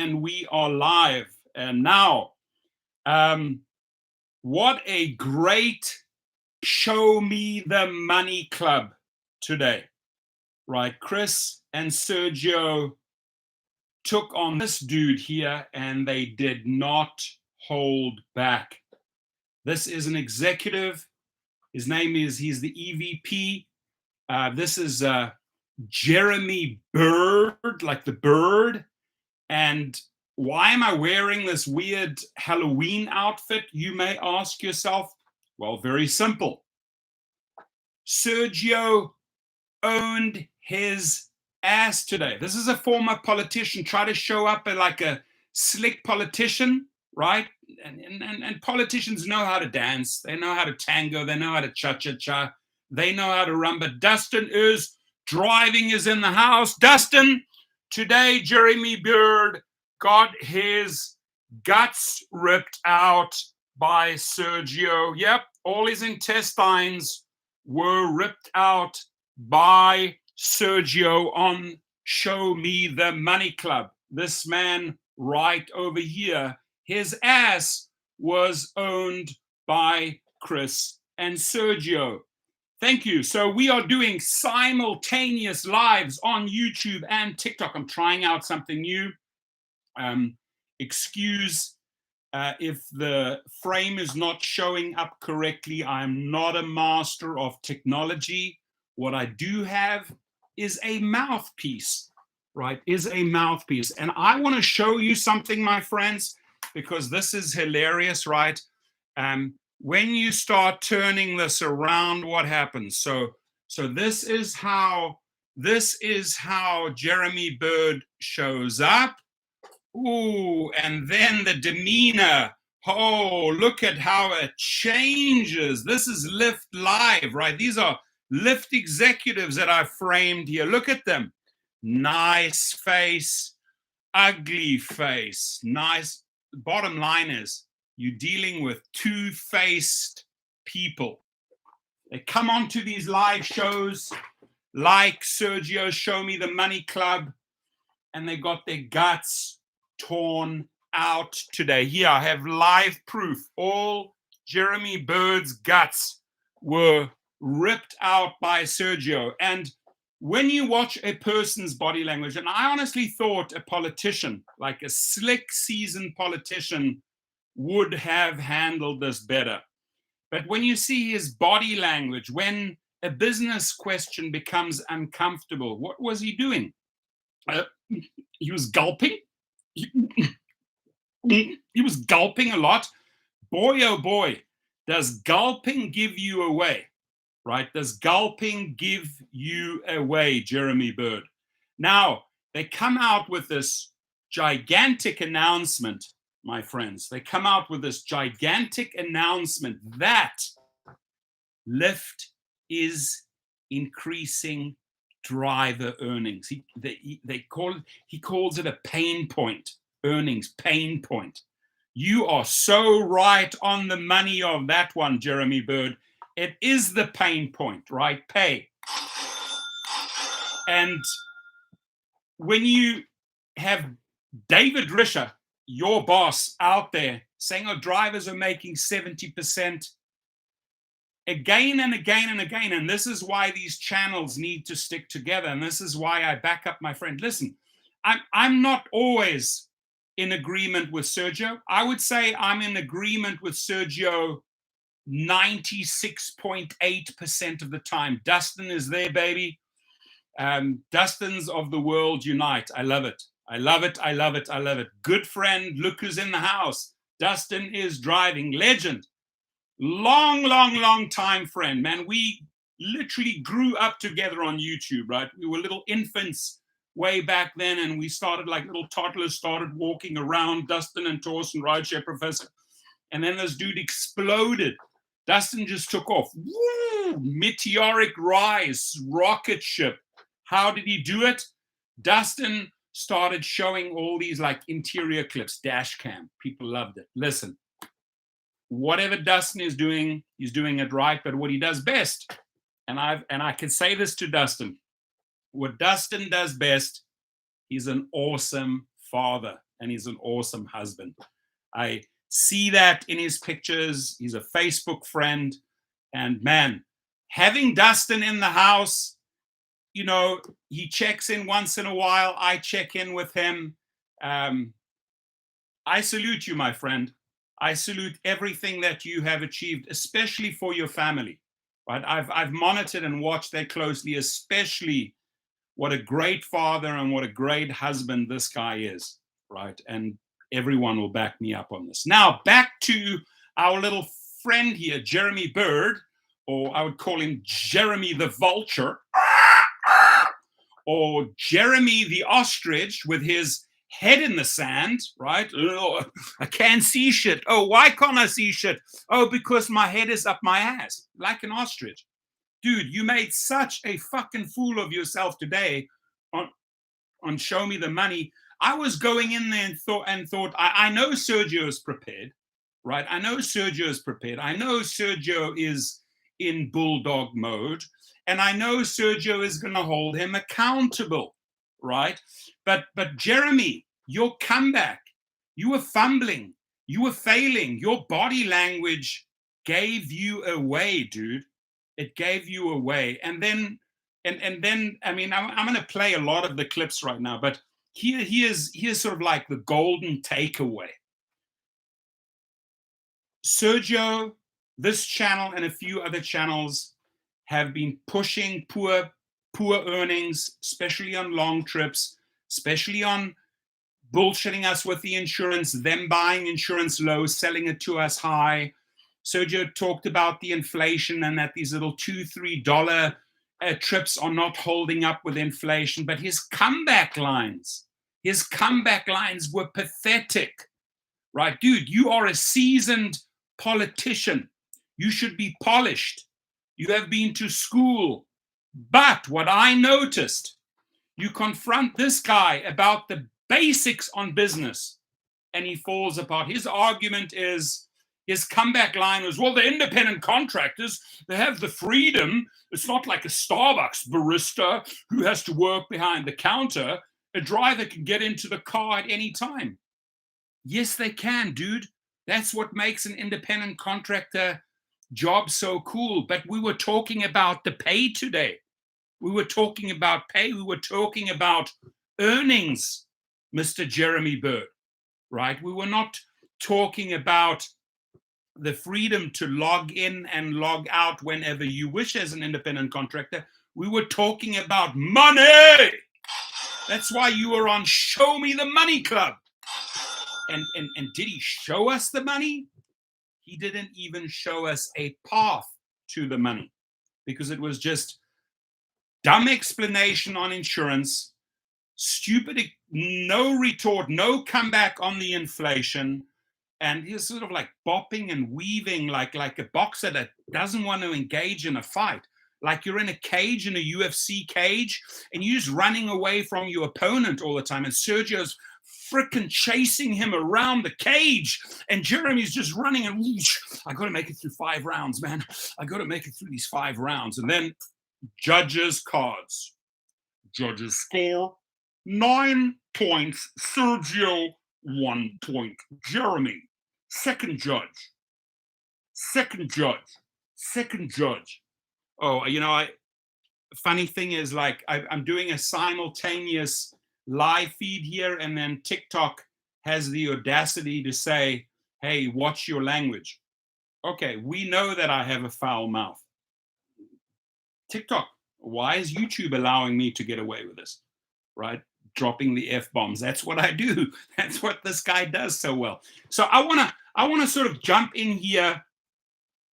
and we are live. And now, what a great Show Me the Money Club today, right? Chris and Sergio took on this dude here and they did not hold back. This is an executive. He's the EVP. This is Jeremy Bird, like the bird. And why am I wearing this weird Halloween outfit, you may ask yourself? Well, very simple. Sergio owned his ass today. This is a former politician, try to show up like a slick politician, right? And politicians know how to dance. They know how to tango. They know how to cha-cha-cha. They know how to run. But Dustin is driving, is in the house. Dustin, today, Jeremy Bird got his guts ripped out by Sergio. Yep, all his intestines were ripped out by Sergio on Show Me the Money Club. This man right over here, his ass was owned by Chris and Sergio. Thank you. So we are doing simultaneous lives on YouTube and TikTok. I'm trying out something new. Excuse if the frame is not showing up correctly. I'm not a master of technology. What I do have is a mouthpiece, right? And I want to show you something, my friends, because this is hilarious, right? When you start turning this around, what happens? So this is how Jeremy Bird shows up. Ooh, and then the demeanor. Oh, look at how it changes. This is Lyft Live, right? These are Lyft executives that I framed here. Look at them. Nice face, ugly face, nice. Bottom line is, you're dealing with two-faced people. They come onto these live shows like Sergio Show Me the Money Club, and they got their guts torn out today. Here, I have live proof. All Jeremy Bird's guts were ripped out by Sergio. And when you watch a person's body language, and I honestly thought a politician, like a slick, seasoned politician, would have handled this better. But when you see his body language, when a business question becomes uncomfortable, what was he doing? He was gulping. He was gulping a lot. Boy, oh boy, does gulping give you away, right? Does gulping give you away, Jeremy Bird? Now, they come out with this gigantic announcement, my friends. They come out with this gigantic announcement that Lyft is increasing driver earnings. He calls it a pain point. Earnings pain point. You are so right on the money of that one, Jeremy Bird. It is the pain point, right? Pay. And when you have David Risher, your boss, out there saying, oh, drivers are making 70%, again and again and again, and this is why these channels need to stick together, and this is why I back up my friend. Listen, I'm not always in agreement with Sergio. I would say I'm in agreement with Sergio 96.8% of the time. Dustin is there, baby. Dustins of the world unite. I love it. I love it. I love it. I love it. Good friend, look who's in the house. Dustin is driving. Legend. Long time friend, man. We literally grew up together on YouTube, right? We were little infants way back then, and we started like little toddlers, started walking around, Dustin and Torsten, Rideshare Professor. And then this dude exploded. Dustin just took off. Woo! Meteoric rise, rocket ship. How did he do it? Dustin started showing all these like interior clips, dash cam. People loved it. Listen, whatever Dustin is doing, he's doing it right, but what he does best, and I can say this to Dustin, what Dustin does best, he's an awesome father. and he's an awesome husband. I see that in his pictures. He's a Facebook friend. And man, having Dustin in the house, you know, he checks in once in a while. I check in with him. I salute you, my friend. I salute everything that you have achieved, especially for your family. Right? I've monitored and watched that closely, especially what a great father and what a great husband this guy is, right? And everyone will back me up on this. Now, back to our little friend here, Jeremy Bird, or I would call him Jeremy the Vulture, or Jeremy the Ostrich with his head in the sand, right? Oh, I can't see shit. Oh, why can't I see shit? Oh, because my head is up my ass, like an ostrich. Dude, you made such a fucking fool of yourself today on Show Me the Money. I was going in there and thought, I know Sergio is prepared, right? I know Sergio is prepared. I know Sergio is in bulldog mode, and I know Sergio is going to hold him accountable, right? But Jeremy, your comeback, you were fumbling, you were failing. Your body language gave you away, dude. It gave you away. And then, I mean, I'm going to play a lot of the clips right now, but here's sort of like the golden takeaway. Sergio, this channel and a few other channels have been pushing poor earnings, especially on long trips, especially on bullshitting us with the insurance, them buying insurance low, selling it to us high. Sergio talked about the inflation and that these little $2-3 trips are not holding up with inflation, but his comeback lines were pathetic, right? Dude, you are a seasoned politician. You should be polished. You have been to school. But what I noticed, you confront this guy about the basics on business and he falls apart. His argument is, his comeback line was, well, the independent contractors, they have the freedom. It's not like a Starbucks barista who has to work behind the counter. A driver can get into the car at any time. Yes, they can, dude. That's what makes an independent contractor job so cool. But we were talking about the pay today. We were talking about pay. We were talking about earnings, Mr. Jeremy Bird, right? We were not talking about the freedom to log in and log out whenever you wish as an independent contractor. We were talking about money. That's why you were on Show Me the Money Club. And did he show us the money? He didn't even show us a path to the money because it was just dumb explanation on insurance, stupid, no retort, no comeback on the inflation. And he's sort of like bopping and weaving like a boxer that doesn't want to engage in a fight. Like you're in a cage, in a UFC cage, and you're just running away from your opponent all the time. And Sergio's freaking chasing him around the cage. And Jeremy's just running and, whoosh, I got to make it through 5 rounds, man. I got to make it through these 5 rounds. And then judges' cards. Judges score 9 points. Sergio, 1 point. Jeremy. Second judge. Oh, you know, funny thing is, like, I'm doing a simultaneous live feed here, and then TikTok has the audacity to say, hey, watch your language. Okay, we know that I have a foul mouth. TikTok, why is YouTube allowing me to get away with this, right? Dropping the F-bombs. That's what I do. That's what this guy does so well. So I want to sort of jump in here.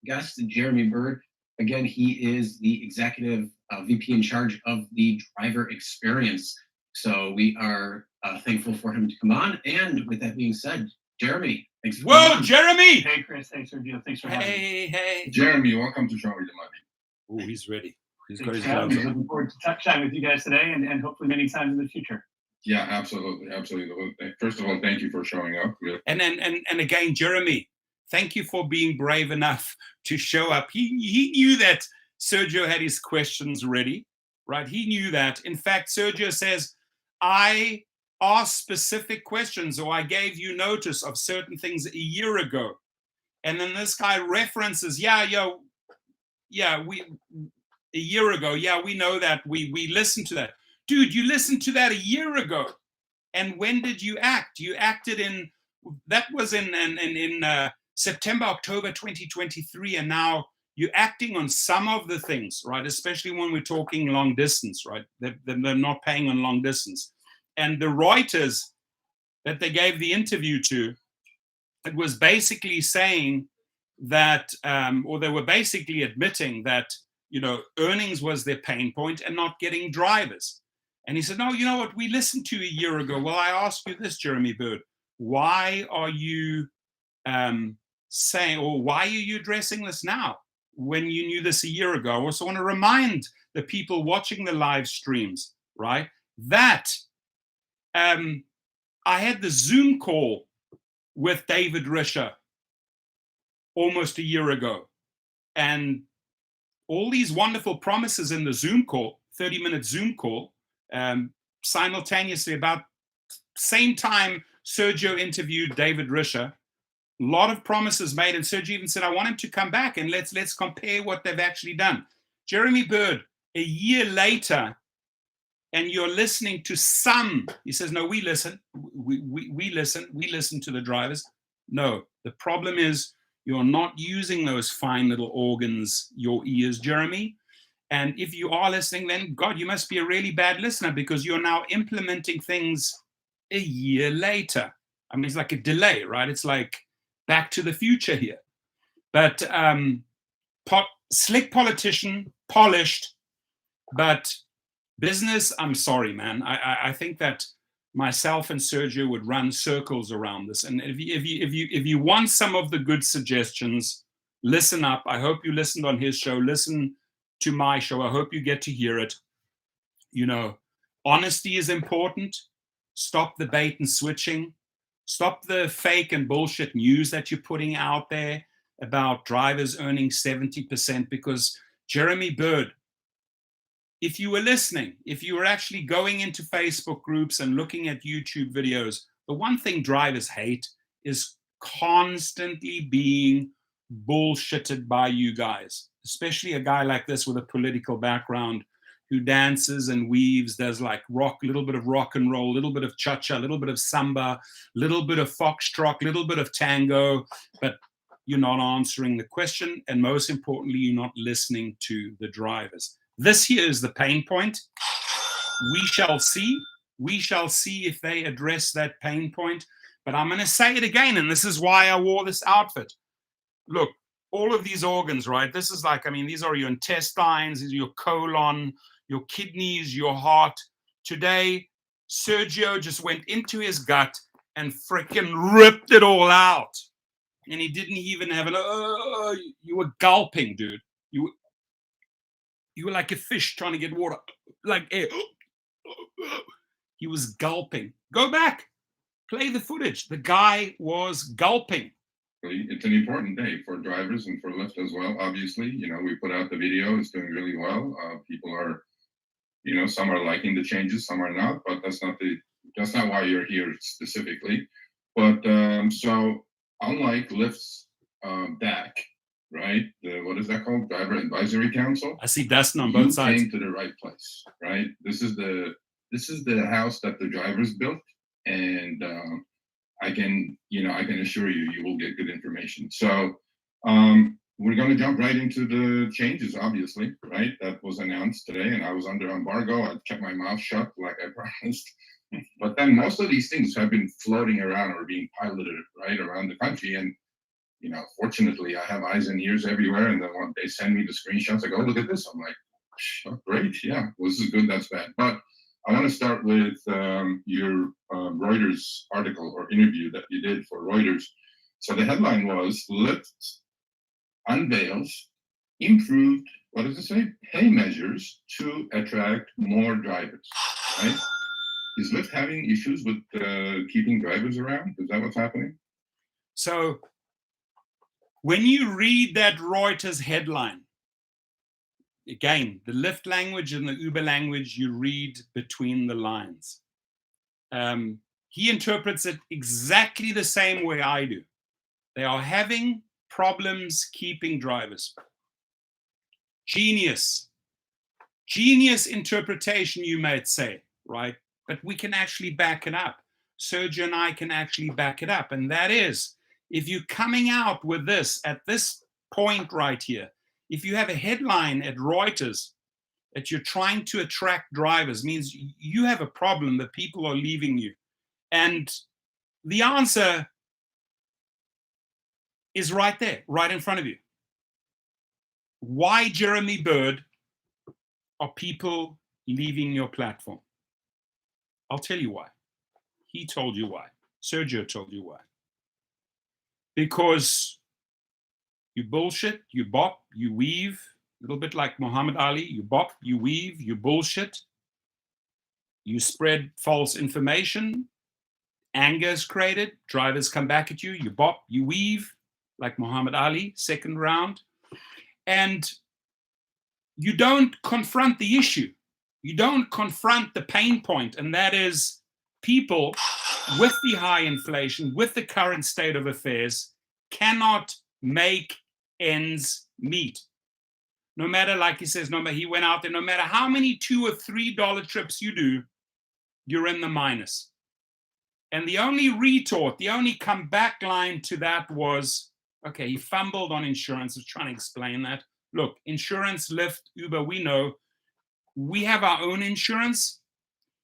Guest Jeremy Bird. Again, he is the executive VP in charge of the driver experience. So we are thankful for him to come on. And with that being said, Jeremy, thanks for coming on. Jeremy! Hey, Chris. Hey, Sergio. Thanks for having me. Hey. Jeremy, welcome to Show Me the Money. Oh, he's ready. He's got Thanks his for having gloves me. on. Looking forward to chatting with you guys today and hopefully many times in the future. Yeah, absolutely. First of all, thank you for showing up. And again, Jeremy, thank you for being brave enough to show up. He knew that Sergio had his questions ready, right? He knew that. In fact, Sergio says, I asked specific questions, or I gave you notice of certain things a year ago. And then this guy references, we a year ago, we know that, we listened to that. Dude, you listened to that a year ago. And when did you act? You acted in, that was in September, October 2023, and now you're acting on some of the things, right? Especially when we're talking long distance, right? They're not paying on long distance. And the Reuters that they gave the interview to, it was basically saying that, or they were basically admitting that, earnings was their pain point and not getting drivers. And he said, no, you know what, we listened to a year ago. Well, I ask you this, Jeremy Bird, why are you saying, or why are you addressing this now when you knew this a year ago? I also want to remind the people watching the live streams, right, that I had the Zoom call with David Risher almost a year ago. And all these wonderful promises in the Zoom call, 30-minute Zoom call, simultaneously about same time Sergio interviewed David Risher. A lot of promises made, and Sergio even said, I want him to come back and let's compare what they've actually done. Jeremy Bird, a year later, and you're listening to some, he says, no, we listen. We listen to the drivers. No, the problem is you're not using those fine little organs, your ears, Jeremy. And if you are listening, then God, you must be a really bad listener, because you're now implementing things a year later. I mean, it's like a delay, right? It's like Back to the Future here. But slick politician, polished, but business, I'm sorry, man. I think that myself and Sergio would run circles around this. And if you want some of the good suggestions, listen up. I hope you listened on his show. Listen to my show. I hope you get to hear it. Honesty is important. Stop the bait and switching. Stop the fake and bullshit news that you're putting out there about drivers earning 70%, because Jeremy Bird, if you were listening, if you were actually going into Facebook groups and looking at YouTube videos, the one thing drivers hate is constantly being bullshitted by you guys, especially a guy like this with a political background who dances and weaves, does like rock, a little bit of rock and roll, a little bit of cha-cha, a little bit of samba, a little bit of foxtrot, a little bit of tango, but you're not answering the question. And most importantly, you're not listening to the drivers. This here is the pain point. We shall see. We shall see if they address that pain point. But I'm going to say it again, and this is why I wore this outfit. Look, all of these organs, right? This is like, I mean, these are your intestines, these are your colon, your kidneys, your heart. Today, Sergio just went into his gut and freaking ripped it all out. And he didn't even have you were gulping, dude. You were like a fish trying to get water, like air. He was gulping. Go back, play the footage. The guy was gulping. It's an important day for drivers and for Lyft as well. Obviously, we put out the video. It's doing really well. People are, some are liking the changes, some are not. But that's not why you're here specifically. But so unlike Lyft's DAC, right? What is that called? Driver Advisory Council. I see Dustin on both sides. You came to the right place, right? This is the house that the drivers built, and I can assure you, you will get good information. So we're going to jump right into the changes, obviously, right? That was announced today, and I was under embargo. I kept my mouth shut like I promised. But then most of these things have been floating around or being piloted right around the country, and fortunately, I have eyes and ears everywhere. And then when they send me the screenshots, I go, look at this. I'm like, oh, great, yeah, well, this is good, that's bad. But I want to start with your Reuters article or interview that you did for Reuters. So the headline was, Lyft unveils improved, what does it say? Pay measures to attract more drivers, right? Is Lyft having issues with keeping drivers around? Is that what's happening? So when you read that Reuters headline, again, the Lyft language and the Uber language, you read between the lines. He interprets it exactly the same way I do. They are having problems keeping drivers. Genius interpretation, you might say, right? But we can actually back it up. Sergio and I can actually back it up. And that is, if you're coming out with this at this point right here, if you have a headline at Reuters that you're trying to attract drivers, means you have a problem that people are leaving you. And the answer is right there, right in front of you. Why, Jeremy Bird, are people leaving your platform? I'll tell you why. He told you why. Sergio told you why. Because you bullshit, you bop, you weave, a little bit like Muhammad Ali. You bop, you weave, you bullshit. You spread false information. Anger is created. Drivers come back at you. You bop, you weave, like Muhammad Ali, second round. And you don't confront the issue. You don't confront the pain point, and that is people with the high inflation, with the current state of affairs, cannot make ends meet. No matter, like he says, no matter, he went out there, no matter how many $2 or $3 trips you do, you're in the minus. And the only retort, the only comeback line to that was, okay, he fumbled on insurance. I was trying to explain that. Look, insurance, Lyft, Uber, we know. We have our own insurance.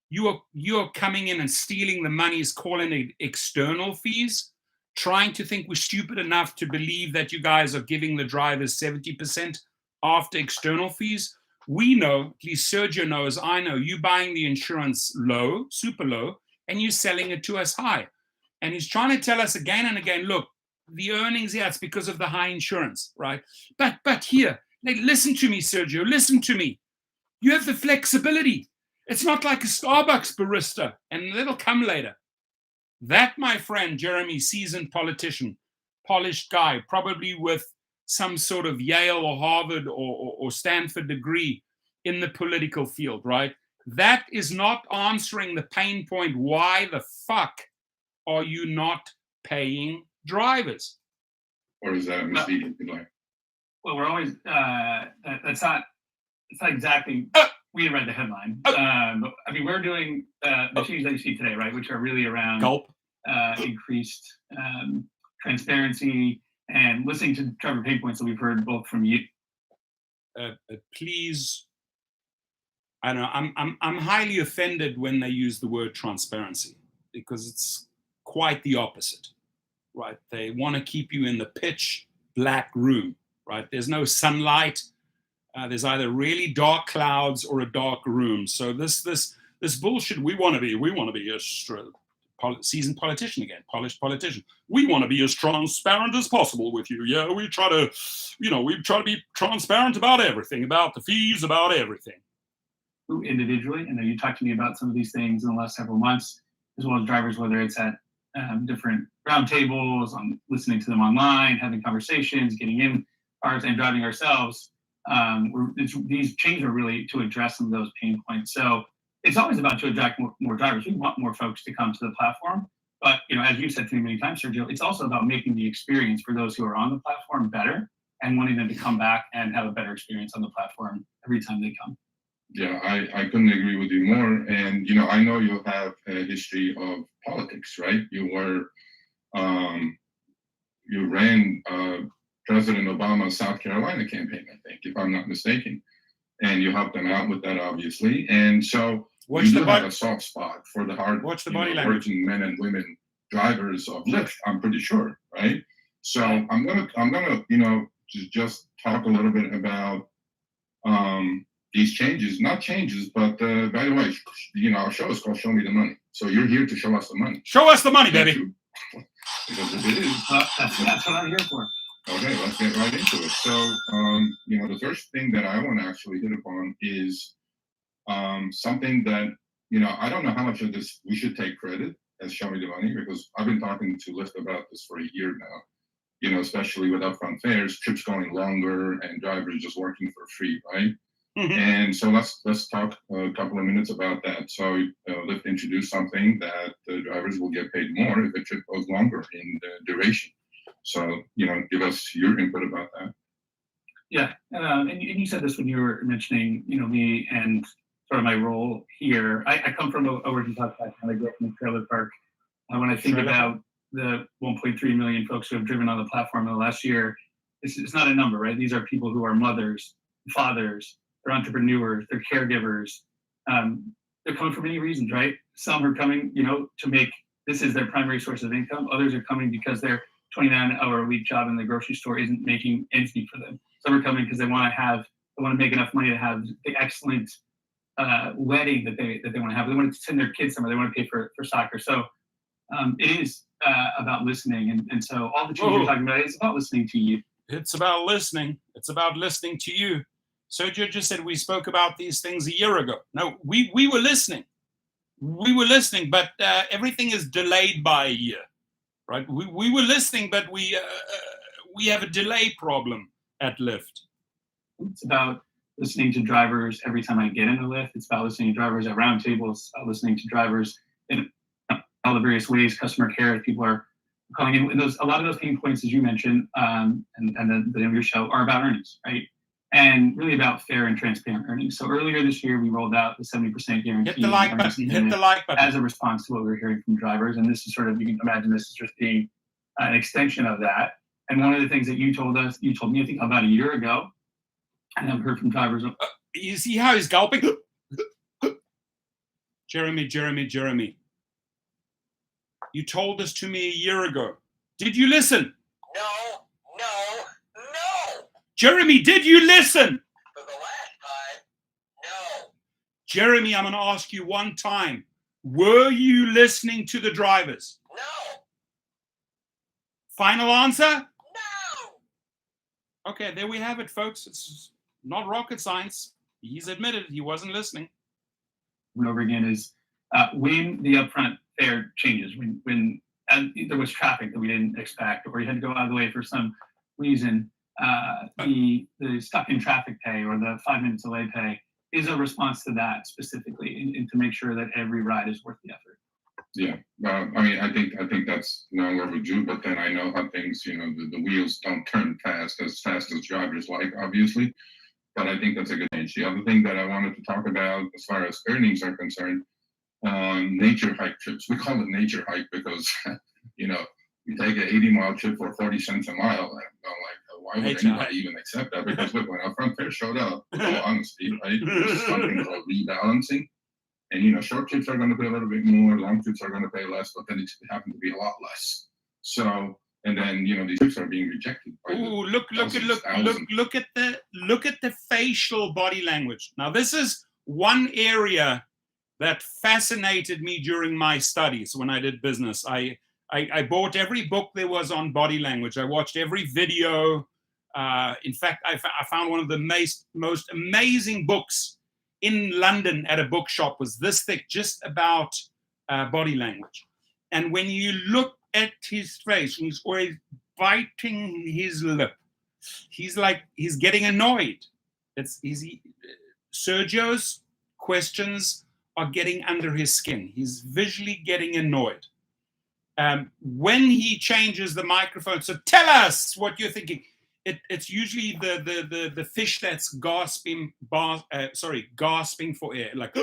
You're coming in and stealing the money, is calling it external fees, trying to think we're stupid enough to believe that you guys are giving the drivers 70% after external fees. We know, at least Sergio knows, I know, you buying the insurance low, super low, and you're selling it to us high. And he's trying to tell us again and again, look, the earnings, yeah, it's because of the high insurance, right? But here, listen to me, Sergio, listen to me. You have the flexibility. It's not like a Starbucks barista, and it'll come later. That, my friend, Jeremy, seasoned politician, polished guy, probably with some sort of Yale or Harvard or Stanford degree in the political field, right? That is not answering the pain point. Why the fuck are you not paying drivers? Or is that misleading? Well, we're always, it's not exactly, we read the headline. But I mean, we're doing the changes that you see today, right? Which are really around increased transparency and listening to driver pain points that we've heard both from you. Please, I don't know, I'm highly offended when they use the word transparency, because it's quite the opposite, right? They want to keep you in the pitch black room, right? There's no sunlight. There's either really dark clouds or a dark room. So this bullshit. We want to be a seasoned politician again, polished politician. We want to be as transparent as possible with you. Yeah, we try to be transparent about everything, about the fees, about everything. Individually, and then you talked to me about some of these things in the last several months, as well as drivers, whether it's at different roundtables, on listening to them online, having conversations, getting in cars and driving ourselves. These changes are really to address some of those pain points. So it's always about to attract more drivers. We want more folks to come to the platform. But as you've said to me many times, Sergio, it's also about making the experience for those who are on the platform better and wanting them to come back and have a better experience on the platform every time they come. Yeah, I couldn't agree with you more. And I know you have a history of politics, right? You ran President Obama's South Carolina campaign, I think, if I'm not mistaken, and you helped them out with that, obviously. And so you do have a soft spot for the working men and women drivers of Lyft, I'm pretty sure, right? So I'm gonna just talk a little bit about these changes, not changes, but by the way, our show is called Show Me the Money. So you're here to show us the money. Show us the money, baby. Because it is. That's what I'm here for. Okay, let's get right into it. So, the first thing that I want to actually hit upon is something that, I don't know how much of this we should take credit as Show Me the Money, because I've been talking to Lyft about this for a year now, especially with upfront fares, trips going longer and drivers just working for free, right? And so let's talk a couple of minutes about that. So Lyft introduced something that the drivers will get paid more if the trip goes longer in the duration. So give us your input about that. Yeah, and you said this when you were mentioning, me and sort of my role here. I come from a working class background. I grew up in the trailer park. When I think about the 1.3 million folks who have driven on the platform in the last year, it's not a number, right? These are people who are mothers, fathers, they're entrepreneurs, they're caregivers. They're coming for many reasons, right? Some are coming, to make this is their primary source of income. Others are coming because their 29-hour-a-week job in the grocery store isn't making ends meet for them. Some are coming because they want to make enough money to have the excellent wedding that they want to have. They want to send their kids somewhere. They want to pay for soccer. So it is about listening. And so all the changes you're talking about is about listening to you. It's about listening. It's about listening to you. Sergio just said we spoke about these things a year ago. No, we were listening. We were listening, but everything is delayed by a year, right? We were listening, but we have a delay problem at Lyft. It's about listening to drivers every time I get in a Lyft. It's about listening to drivers at roundtables. It's about listening to drivers in all the various ways, customer care, people are calling in. A lot of those pain points, as you mentioned, and the name of your show, are about earnings, right? And really about fair and transparent earnings. So earlier this year, we rolled out the 70% guarantee. Hit the like button. Hit the like button. As a response to what we were hearing from drivers. And this is sort of, you can imagine this is just being an extension of that. And one of the things that you told me, I think about a year ago, and I've heard from drivers. You see how he's gulping? Jeremy. You told this to me a year ago. Did you listen? No. Jeremy, did you listen? For the last time, no. Jeremy, I'm going to ask you one time. Were you listening to the drivers? No. Final answer? No. Okay, there we have it, folks. It's not rocket science. He's admitted he wasn't listening. Over again is when the upfront fare changes, when there was traffic that we didn't expect, or you had to go out of the way for some reason, the stuck in traffic pay or the 5-minute delay pay is a response to that specifically, and to make sure that every ride is worth the effort. Yeah, I think that's now overdue. But then I know how things, the wheels don't turn fast as drivers like, obviously. But I think that's a good change. The other thing that I wanted to talk about, as far as earnings are concerned, nature hike trips. We call it nature hike because, you take an 80-mile trip for 40 cents a mile. And I'm like, why would anybody even accept that? Because look, when our front fare showed up, with all honesty, right, there's something called rebalancing. And, short trips are going to pay a little bit more, long trips are going to pay less, but then it happen to be a lot less. So, and then, these trips are being rejected. Ooh, look at the facial body language. Now, this is one area that fascinated me during my studies when I did business. I bought every book there was on body language. I watched every video. In fact, I found one of the most amazing books in London at a bookshop, was this thick, just about body language. And when you look at his face, he's always biting his lip. He's getting annoyed. Sergio's questions are getting under his skin. He's visually getting annoyed. When he changes the microphone, so tell us what you're thinking. It's usually the fish that's gasping for air, like.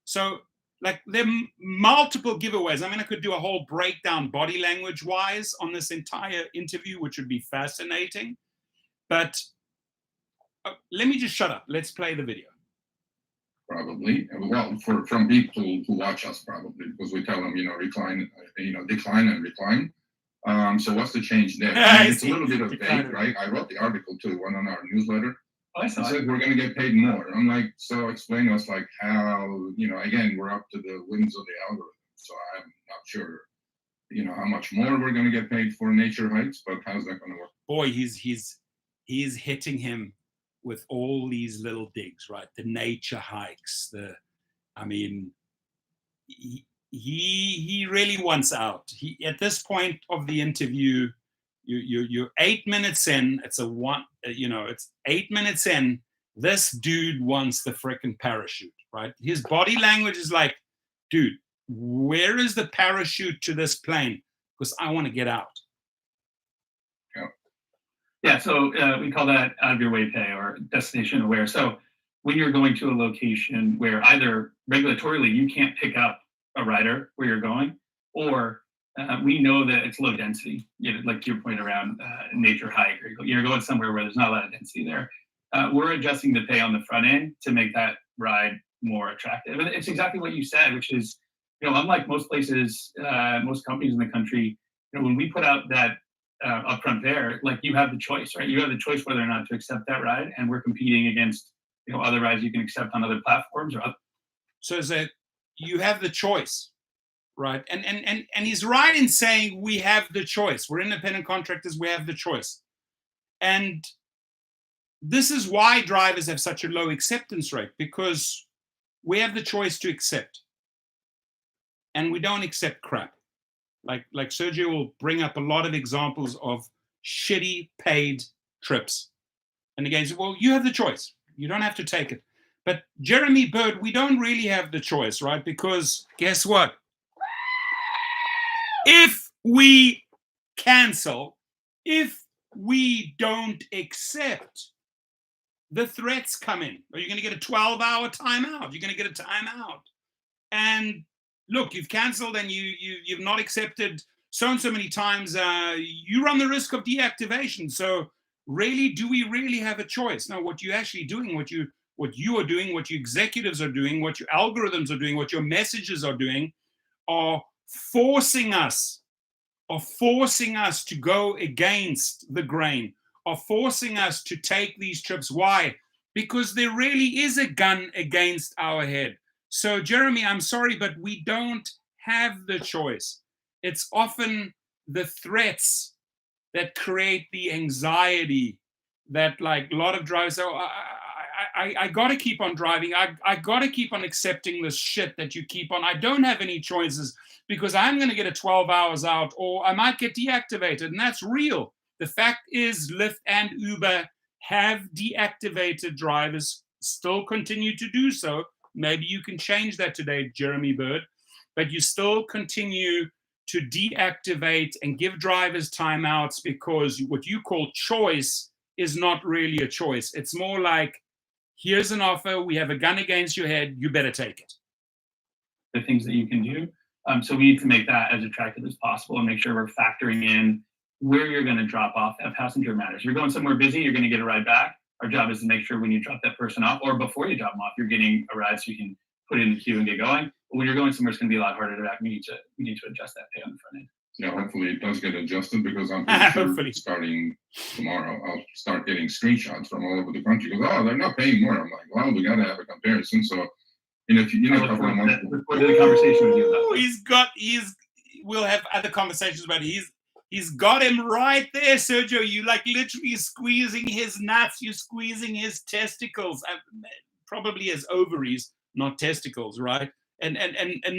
So, like, there are multiple giveaways. I mean, I could do a whole breakdown body language wise on this entire interview, which would be fascinating. But let me just shut up. Let's play the video. Probably. Well, from people who watch us, probably, because we tell them, decline and recline. So what's the change there? It's a little bit of vague, right? I wrote the article too, one on our newsletter. I saw it said we're going to get paid more. I'm like, so explain to us, like, how, again, we're up to the whims of the algorithm. So I'm not sure, how much more we're going to get paid for nature hikes, but how's that going to work? Boy, he's hitting him with all these little digs, right? The nature hikes, he really wants out. At this point of the interview, you're 8 minutes in. It's 8 minutes in, this dude wants the frickin' parachute, right? His body language is like, dude, where is the parachute to this plane? Because I want to get out. Yeah, so we call that out of your way pay or destination aware. So when you're going to a location where either regulatorily you can't pick up a rider where you're going, or we know that it's low density, like your point around nature hike, or you're going somewhere where there's not a lot of density there, we're adjusting the pay on the front end to make that ride more attractive. And it's exactly what you said, which is, unlike most places, most companies in the country, when we put out that upfront fare, like you have the choice, right? You have the choice whether or not to accept that ride, and we're competing against other rides you can accept on other platforms or other. So is that you have the choice, right? And he's right in saying we have the choice. We're independent contractors, we have the choice. And this is why drivers have such a low acceptance rate, because we have the choice to accept. And we don't accept crap. Like Sergio will bring up a lot of examples of shitty paid trips. And again, so, well, you have the choice. You don't have to take it. But Jeremy Bird, we don't really have the choice, right? Because guess what? If we cancel, if we don't accept, the threats come in. Are you going to get a 12-hour timeout? You're going to get a timeout. And look, you've canceled and you've not accepted so and so many times. You run the risk of deactivation. So really, do we really have a choice? No, what you're actually doing, what you are doing, what your executives are doing, what your algorithms are doing, what your messages are doing, are forcing us to go against the grain, are forcing us to take these trips. Why? Because there really is a gun against our head. So, Jeremy, I'm sorry, but we don't have the choice. It's often the threats that create the anxiety that, like, a lot of drivers say, oh, I got to keep on driving. I got to keep on accepting this shit that you keep on. I don't have any choices because I'm going to get a 12 hours out, or I might get deactivated. And that's real. The fact is, Lyft and Uber have deactivated drivers, still continue to do so. Maybe you can change that today, Jeremy Bird, but you still continue to deactivate and give drivers timeouts because what you call choice is not really a choice. It's more like, here's an offer, we have a gun against your head, you better take it. The things that you can do. So we need to make that as attractive as possible and make sure we're factoring in where you're going to drop off that passenger matters. You're going somewhere busy, you're going to get a ride back. Our job is to make sure when you drop that person off, or before you drop them off, you're getting a ride so you can put it in the queue and get going. But when you're going somewhere, it's going to be a lot harder to act. We need to adjust that pay on the front end. Yeah, hopefully it does get adjusted, because I'm pretty sure starting tomorrow, I'll start getting screenshots from all over the country. Because, oh, they're not paying more. I'm like, well, we got to have a comparison. So, if you know, a couple of months. The conversation with you about we'll have other conversations about it. He's got him right there, Sergio. You like literally squeezing his nuts. You're squeezing his testicles, probably his ovaries, not testicles, right? And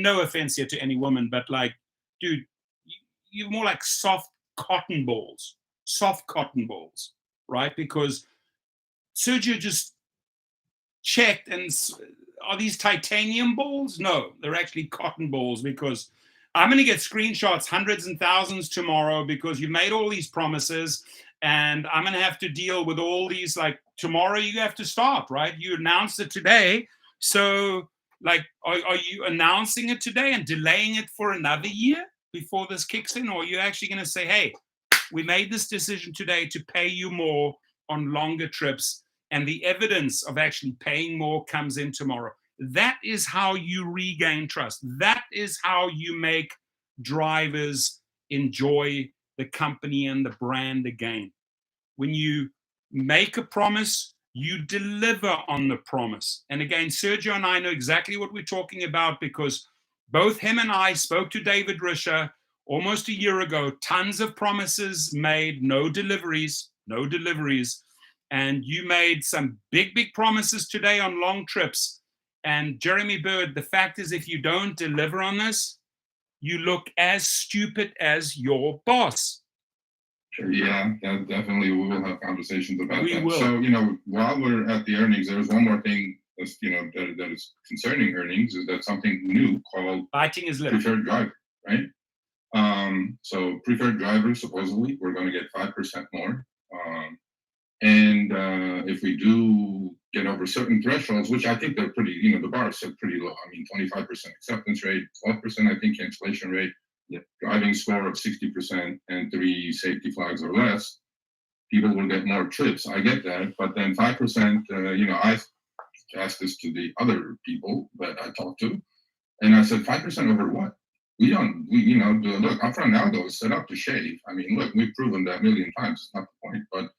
no offense here to any woman, but like, dude, you're more like soft cotton balls, right? Because Sergio just checked, and are these titanium balls? No, they're actually cotton balls, because I'm going to get screenshots, hundreds and thousands tomorrow, because you made all these promises, and I'm going to have to deal with all these, like, tomorrow you have to start, right? You announced it today. So, like, are you announcing it today and delaying it for another year before this kicks in? Or are you actually going to say, hey, we made this decision today to pay you more on longer trips, and the evidence of actually paying more comes in tomorrow? That is how you regain trust. That is how you make drivers enjoy the company and the brand again. When you make a promise, you deliver on the promise. And again, Sergio and I know exactly what we're talking about, because both him and I spoke to David Risher almost a year ago. Tons of promises made, no deliveries. And you made some big promises today on long trips. And Jeremy Bird, the fact is, if you don't deliver on this, you look as stupid as your boss. Yeah, that definitely we will have conversations about We that. will. So, while we're at the earnings, there's one more thing that's, that is concerning earnings is that something new called Biting his lip. preferred driver, right? So preferred driver, supposedly, we're going to get 5% more. And if we do get over certain thresholds, which I think they're pretty, the bar is set pretty low. I mean, 25% acceptance rate, 12%, I think, cancellation rate, driving score of 60%, and 3 safety flags or less, people will get more trips. I get that. But then 5%, I asked this to the other people that I talked to, and I said, 5% over what? Look, upfront algo is set up to shave. I mean, look, we've proven that a million times. It's not the point. But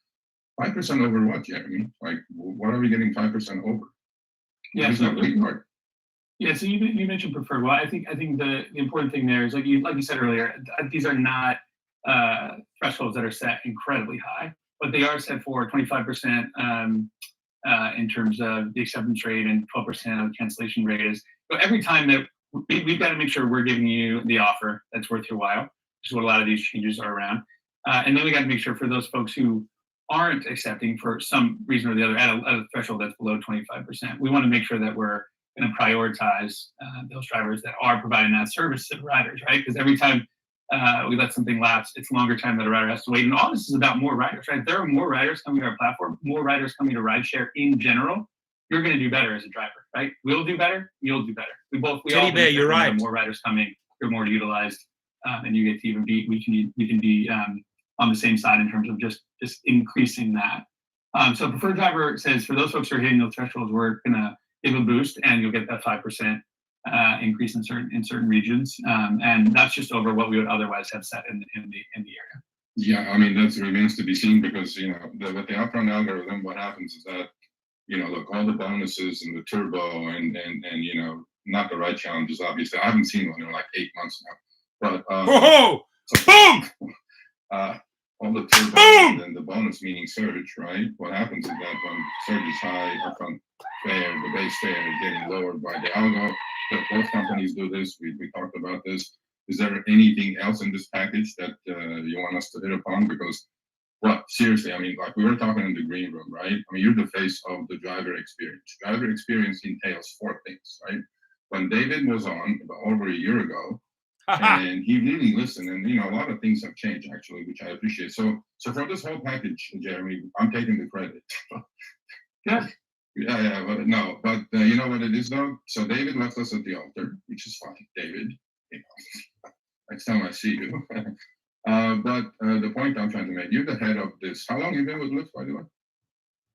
5% over what, Jeremy? Like, what are we getting 5% over? Yeah, There's no rate card. Yeah, so you mentioned preferred. Well, I think the important thing there is like you said earlier, these are not thresholds that are set incredibly high, but they are set for 25% in terms of the acceptance rate and 12% of the cancellation rate is. So every time that we've got to make sure we're giving you the offer that's worth your while, which is what a lot of these changes are around. And then we got to make sure for those folks who aren't accepting for some reason or the other at a threshold that's below 25%, we want to make sure that we're going to prioritize those drivers that are providing that service to the riders, right? Because every time we let something lapse, it's a longer time that a rider has to wait. And all this is about more riders, right? If there are more riders coming to our platform, more riders coming to Rideshare in general, you're going to do better as a driver, right? We'll do better, you'll do better. We all you're right. More riders coming, you're more utilized, and you get to even be, we can be on the same side in terms of just increasing that. So preferred driver says for those folks who are hitting those thresholds, we're going to give a boost, and you'll get that 5% increase in certain regions, and that's just over what we would otherwise have set in the area. Yeah, I mean that remains to be seen because with the upfront algorithm, what happens is that look, all the bonuses and the turbo and not the ride challenges. Obviously, I haven't seen one in like 8 months now, but boom. All the turbo and the bonus, meaning surge, right? What happens is that when surge is high, upfront fare, the base fare is getting lowered by the algo. Both companies do this. We talked about this. Is there anything else in this package that you want us to hit upon? Because, seriously, I mean, like we were talking in the green room, right? I mean, you're the face of the driver experience. Driver experience entails 4 things, right? When David was on over a year ago, and he really listened, and a lot of things have changed actually, which I appreciate. So from this whole package, Jeremy, I'm taking the credit. Yeah. Yeah, but you know what it is though? So David left us at the altar, which is fine. David, next time I see you. But the point I'm trying to make, you're the head of this. How long have you been with Lyft, by the way?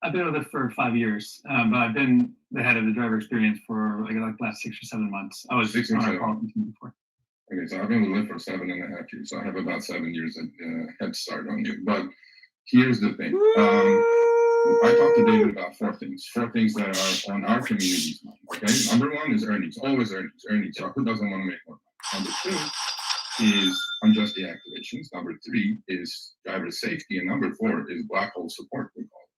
I've been with it for 5 years, but I've been the head of the driver experience for like the last 6 or 7 months. I was 6 or 7 before. Okay, so I've been with Lyft for 7.5 years. So I have about 7 years head start on you. But here's the thing. I talked to David about 4 things that are on our community's mind. Okay, number 1 is earnings, always earnings. So who doesn't want to make more money? Number 2 is unjust deactivations. Number 3 is driver safety, and number 4 is black hole support, we call it.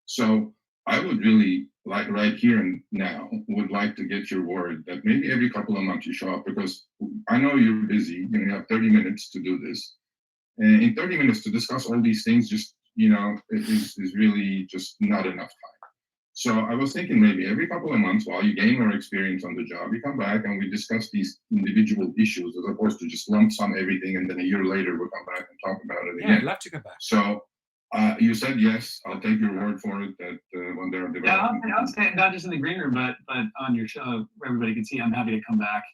So I would really like right here and now would like to get your word that maybe every couple of months you show up, because I know you're busy. You have 30 minutes to do this, and in 30 minutes to discuss all these things, just it is really just not enough time. So I was thinking maybe every couple of months, while you gain more experience on the job, you come back and we discuss these individual issues as opposed to just lump sum everything and then a year later we'll come back and talk about it again. Yeah, I'd love to go back. So you said yes. I'll take your word for it that when they're developing. Yeah, I'll say not just in the green room, but on your show where everybody can see. I'm happy to come back.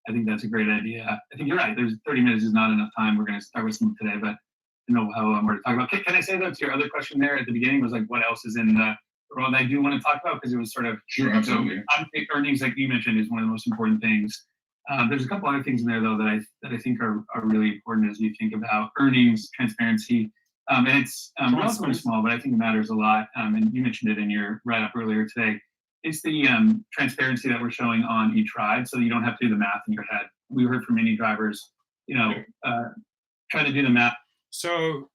I think that's a great idea. I think you're right. There's 30 minutes is not enough time. We're going to start with some today, but I know how we're to talk about. Can I say though to your other question there at the beginning was like what else is in the role that I do want to talk about because it was sort of sure, absolutely. So earnings, like you mentioned, is one of the most important things. There's a couple other things in there though that I think are really important as we think about earnings, transparency. And it's relatively small, but I think it matters a lot. And you mentioned it in your write-up earlier today. It's the transparency that we're showing on each ride, so you don't have to do the math in your head. We heard from many drivers, trying to do the math. So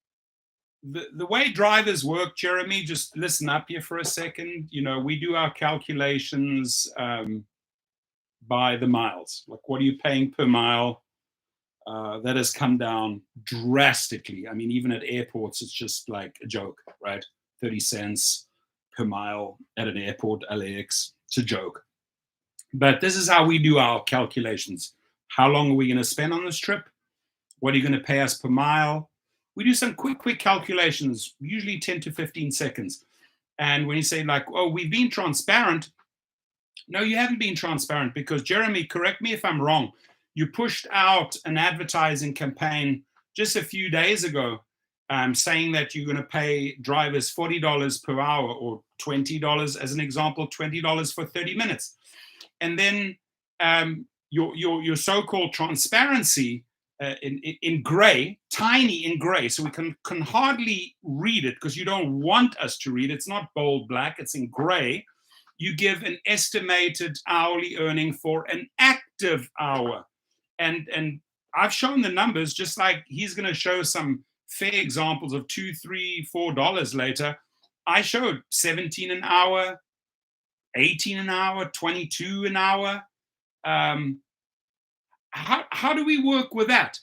the way drivers work, Jeremy, just listen up here for a second. We do our calculations by the miles. Like, what are you paying per mile? that has come down drastically. I mean, even at airports, it's just like a joke, right? 30 cents per mile at an airport, LAX. It's a joke. But this is how we do our calculations. How long are we going to spend on this trip? What are you going to pay us per mile? We do some quick calculations, usually 10 to 15 seconds. And when you say like, oh, we've been transparent. No, you haven't been transparent, because Jeremy, correct me if I'm wrong, you pushed out an advertising campaign just a few days ago saying that you're going to pay drivers $40 per hour, or $20 as an example, $20 for 30 minutes. And then your so-called transparency in gray, tiny in gray, so we can hardly read it because you don't want us to read it. It's not bold black, it's in gray. You give an estimated hourly earning for an active hour. And I've shown the numbers, just like he's going to show some fair examples of $2, $3, $4 later. I showed 17 an hour, 18 an hour, 22 an hour. How do we work with that?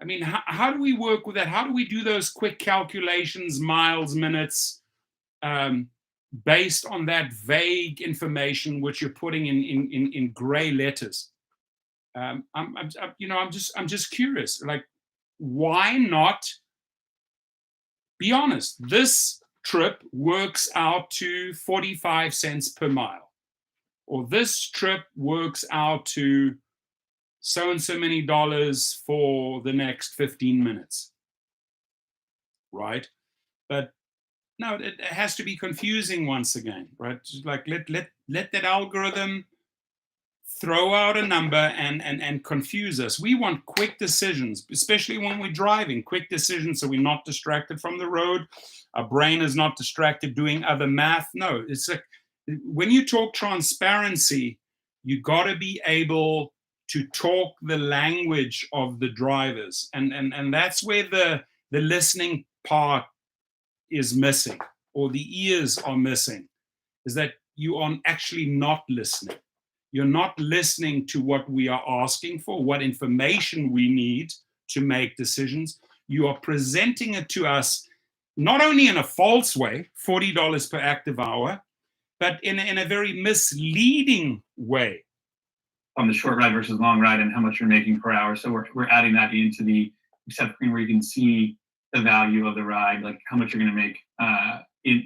I mean, how do we work with that? How do we do those quick calculations, miles, minutes, based on that vague information which you're putting in gray letters? I'm just curious. Like, why not be honest? This trip works out to 45 cents per mile, or this trip works out to so and so many dollars for the next 15 minutes, right? But no, it has to be confusing once again, right? Just like let that algorithm throw out a number and confuse us. We want quick decisions, especially when we're driving, quick decisions, so we're not distracted from the road. Our brain is not distracted doing other math. No, it's like, when you talk transparency, you got to be able to talk the language of the drivers, and that's where the listening part is missing, or the ears are missing, is that you are actually not listening. You're not listening to what we are asking for, what information we need to make decisions. You are presenting it to us not only in a false way, $40 per active hour, but in a very misleading way. On the short ride versus long ride and how much you're making per hour. So we're adding that into the accept screen, where you can see the value of the ride, like how much you're going to make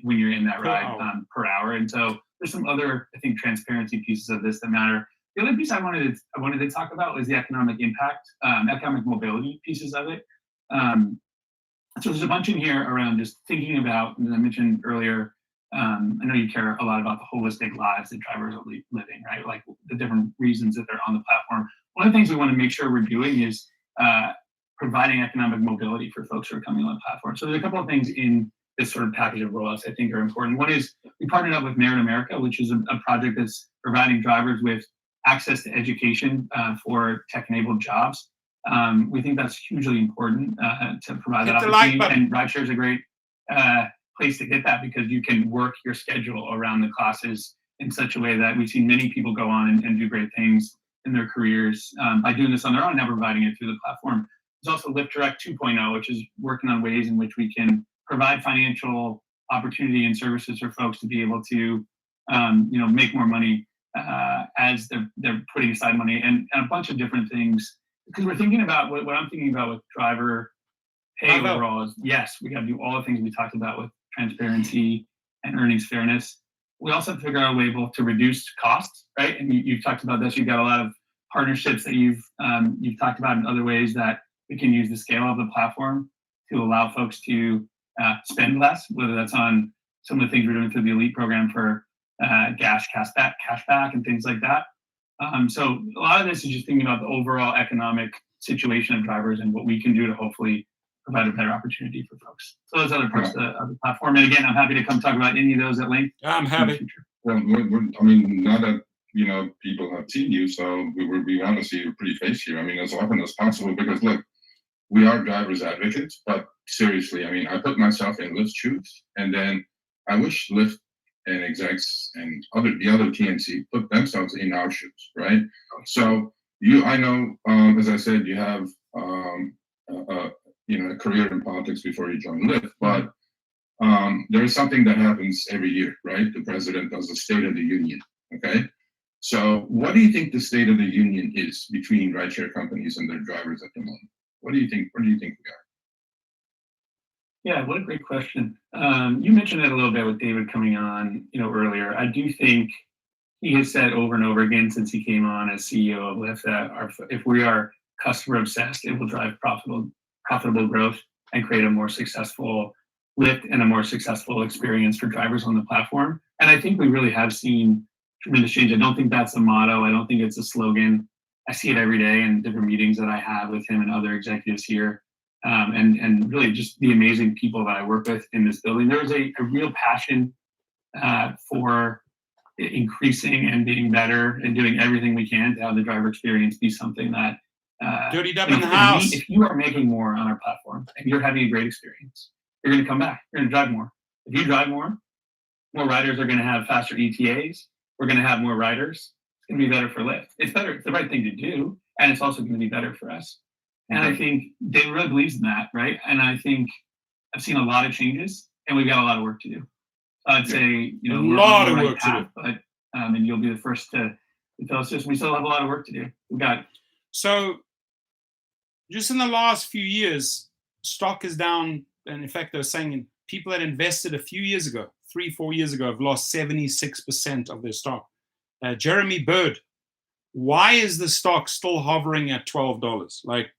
when you're in that ride per hour. And so there's some other, I think, transparency pieces of this that matter. The other piece I wanted to talk about was the economic impact, economic mobility pieces of it. So there's a bunch in here around just thinking about, as I mentioned earlier, I know you care a lot about the holistic lives that drivers are living, right? Like the different reasons that they're on the platform. One of the things we want to make sure we're doing is providing economic mobility for folks who are coming on the platform. So there's a couple of things in this sort of package of rollouts I think are important. One is we partnered up with Merit America, which is a project that's providing drivers with access to education for tech-enabled jobs. We think that's hugely important to provide that opportunity. And Rideshare is a great place to get that, because you can work your schedule around the classes in such a way that we've seen many people go on and do great things in their careers by doing this on their own, never providing it through the platform. There's also Lyft Direct 2.0, which is working on ways in which we can provide financial opportunity and services for folks to be able to, make more money as they're putting aside money, and a bunch of different things. Because we're thinking about what I'm thinking about with driver pay overall is, yes, we got to do all the things we talked about with transparency and earnings fairness. We also have to figure out a way both to reduce costs, right? And you've talked about this. You've got a lot of partnerships that you've talked about in other ways that we can use the scale of the platform to allow folks to spend less, whether that's on some of the things we're doing through the Elite program for cashback and things like that. So a lot of this is just thinking about the overall economic situation of drivers and what we can do to hopefully provide a better opportunity for folks. So those other parts of the platform. And again, I'm happy to come talk about any of those at length. I'm happy. Well, I mean, now that people have seen you, so we want to see your pretty face here. I mean, as often as possible, because look, we are drivers advocates, but seriously, I mean, I put myself in Lyft's shoes, and then I wish Lyft and execs and the other TNC put themselves in our shoes, right? So I know, as I said, you have a career in politics before you joined Lyft, but there is something that happens every year, right? The president does a State of the Union, okay? So what do you think the State of the Union is between rideshare companies and their drivers at the moment? What do you think we are? Yeah, what a great question. You mentioned it a little bit with David coming on, earlier. I do think he has said over and over again since he came on as CEO of Lyft that if we are customer obsessed, it will drive profitable growth and create a more successful Lyft and a more successful experience for drivers on the platform. And I think we really have seen tremendous change. I don't think that's a motto. I don't think it's a slogan. I see it every day in different meetings that I have with him and other executives here. And really just the amazing people that I work with in this building. There's a real passion for increasing and being better and doing everything we can to have the driver experience be something that Dirty Dub in the house. If you are making more on our platform and you're having a great experience, you're going to come back. You're going to drive more. If you drive more riders are going to have faster ETAs. We're going to have more riders. It's going to be better for Lyft. It's better. It's the right thing to do, and it's also going to be better for us. And I think Dave really believes in that, right? And I think I've seen a lot of changes, and we've got a lot of work to do. So I'd say, a lot of work to do. But and you'll be the first to tell us we still have a lot of work to do. We've got. So, just in the last few years, stock is down. And in fact, they're saying people that invested a few years ago, 3-4 years ago, have lost 76% of their stock. Jeremy Bird, why is the stock still hovering at $12? Like,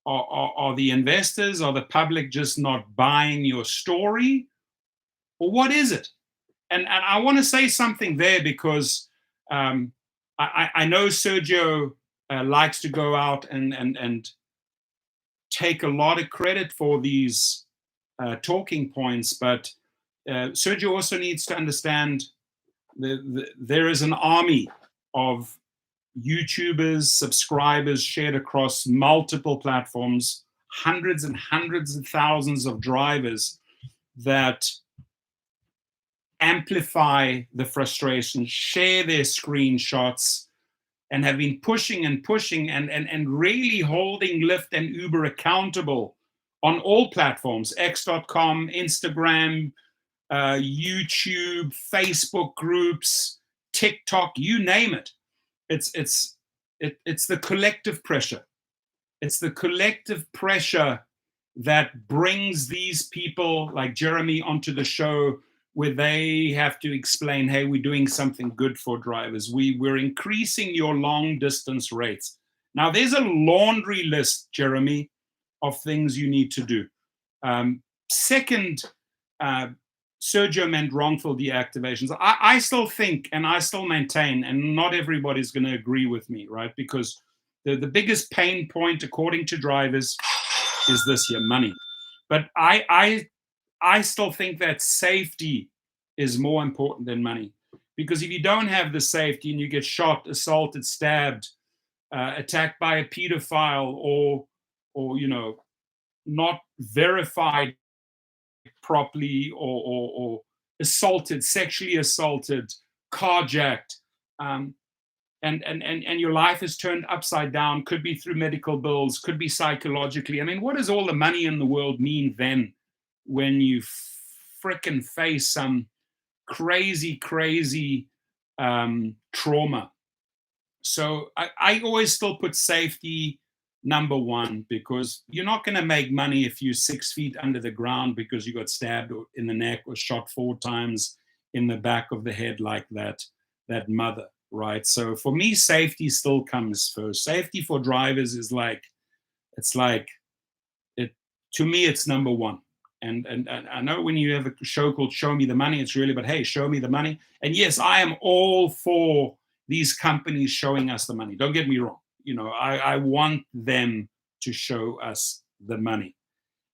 are the investors, are the public just not buying your story? Or what is it? And I want to say something there because I know Sergio likes to go out and take a lot of credit for these talking points, but Sergio also needs to understand there is an army of YouTubers, subscribers shared across multiple platforms, hundreds and hundreds of thousands of drivers that amplify the frustration, share their screenshots, and have been pushing and really holding Lyft and Uber accountable on all platforms, X.com, Instagram, YouTube, Facebook groups, TikTok, you name it. It's the collective pressure. It's the collective pressure that brings these people like Jeremy onto the show where they have to explain, hey, we're doing something good for drivers. We're increasing your long distance rates. Now, there's a laundry list, Jeremy, of things you need to do. Second, Sergio meant wrongful deactivations. I still think, and I still maintain, and not everybody's going to agree with me, right? Because the biggest pain point, according to drivers, is this here, money. But I still think that safety is more important than money. Because if you don't have the safety and you get shot, assaulted, stabbed, attacked by a pedophile, or not verified properly, or assaulted, sexually assaulted, carjacked, and your life is turned upside down, could be through medical bills, could be psychologically. I mean, what does all the money in the world mean then when you frickin' face some crazy trauma? So I always still put safety number one, because you're not going to make money if you're 6 feet under the ground because you got stabbed in the neck or shot 4 times in the back of the head like that mother, right? So for me, safety still comes first. Safety for drivers is to me, it's number one. And I know when you have a show called Show Me the Money, it's really, but hey, show me the money. And yes, I am all for these companies showing us the money. Don't get me wrong. I want them to show us the money.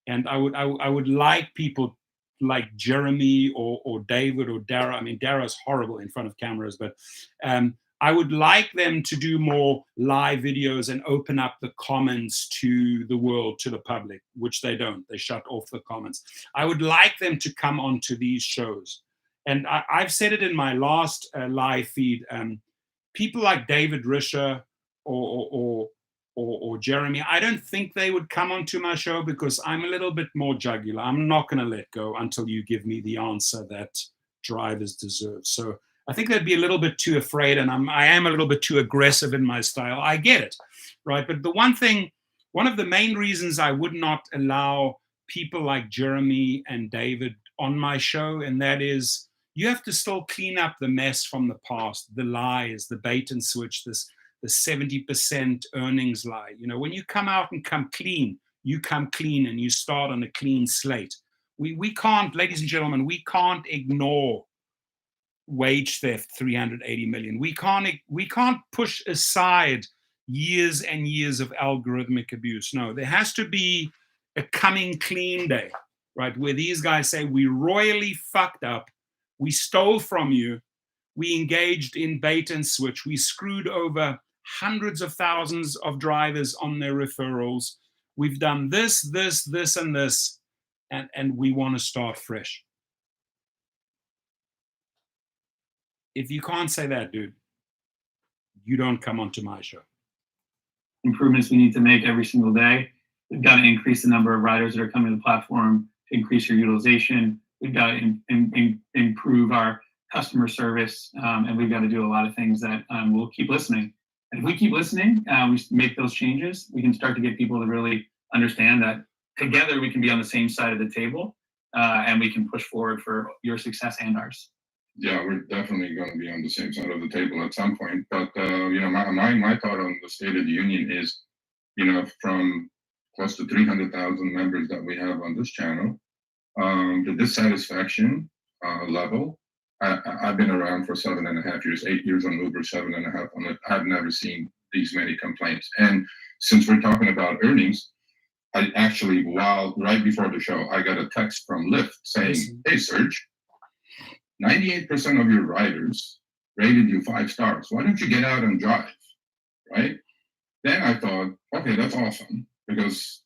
And I would like people like Jeremy or David or Dara. I mean, Dara's horrible in front of cameras, but I would like them to do more live videos and open up the comments to the world, to the public, which they don't. They shut off the comments. I would like them to come onto these shows. And I've said it in my last live feed. People like David Risher or or Jeremy, I don't think they would come onto my show because I'm a little bit more jugular. I'm not going to let go until you give me the answer that drivers deserve. So I think they'd be a little bit too afraid, and I am a little bit too aggressive in my style. I get it, right? But the one of the main reasons I would not allow people like Jeremy and David on my show, and that is you have to still clean up the mess from the past, the lies, the bait and switch, the 70% earnings lie. You know, when you come out and come clean, you come clean and you start on a clean slate. We can't, ladies and gentlemen, we can't ignore wage theft, 380 million. We can't push aside years and years of algorithmic abuse. No, there has to be a coming clean day, right? Where these guys say, we royally fucked up, we stole from you, we engaged in bait and switch, we screwed over hundreds of thousands of drivers on their referrals, we've done this, and this, and we want to start fresh. If you can't say that, dude, you don't come onto my show. Improvements we need to make every single day. We've got to increase the number of riders that are coming to the platform to increase your utilization. We've got to improve our customer service, and we've got to do a lot of things that we'll keep listening. And if we keep listening, we make those changes, we can start to get people to really understand that together we can be on the same side of the table, and we can push forward for your success and ours. Yeah, we're definitely going to be on the same side of the table at some point. But my thought on the State of the Union is, from close to 300,000 members that we have on this channel, the dissatisfaction level. I've been around for 7.5 years, 8 years on Uber, 7.5 on Lyft. I've never seen these many complaints. And since we're talking about earnings, I actually, right before the show, I got a text from Lyft saying, "Hey, Serge, 98% of your riders rated you 5 stars. Why don't you get out and drive?" Right? Then I thought, okay, that's awesome, because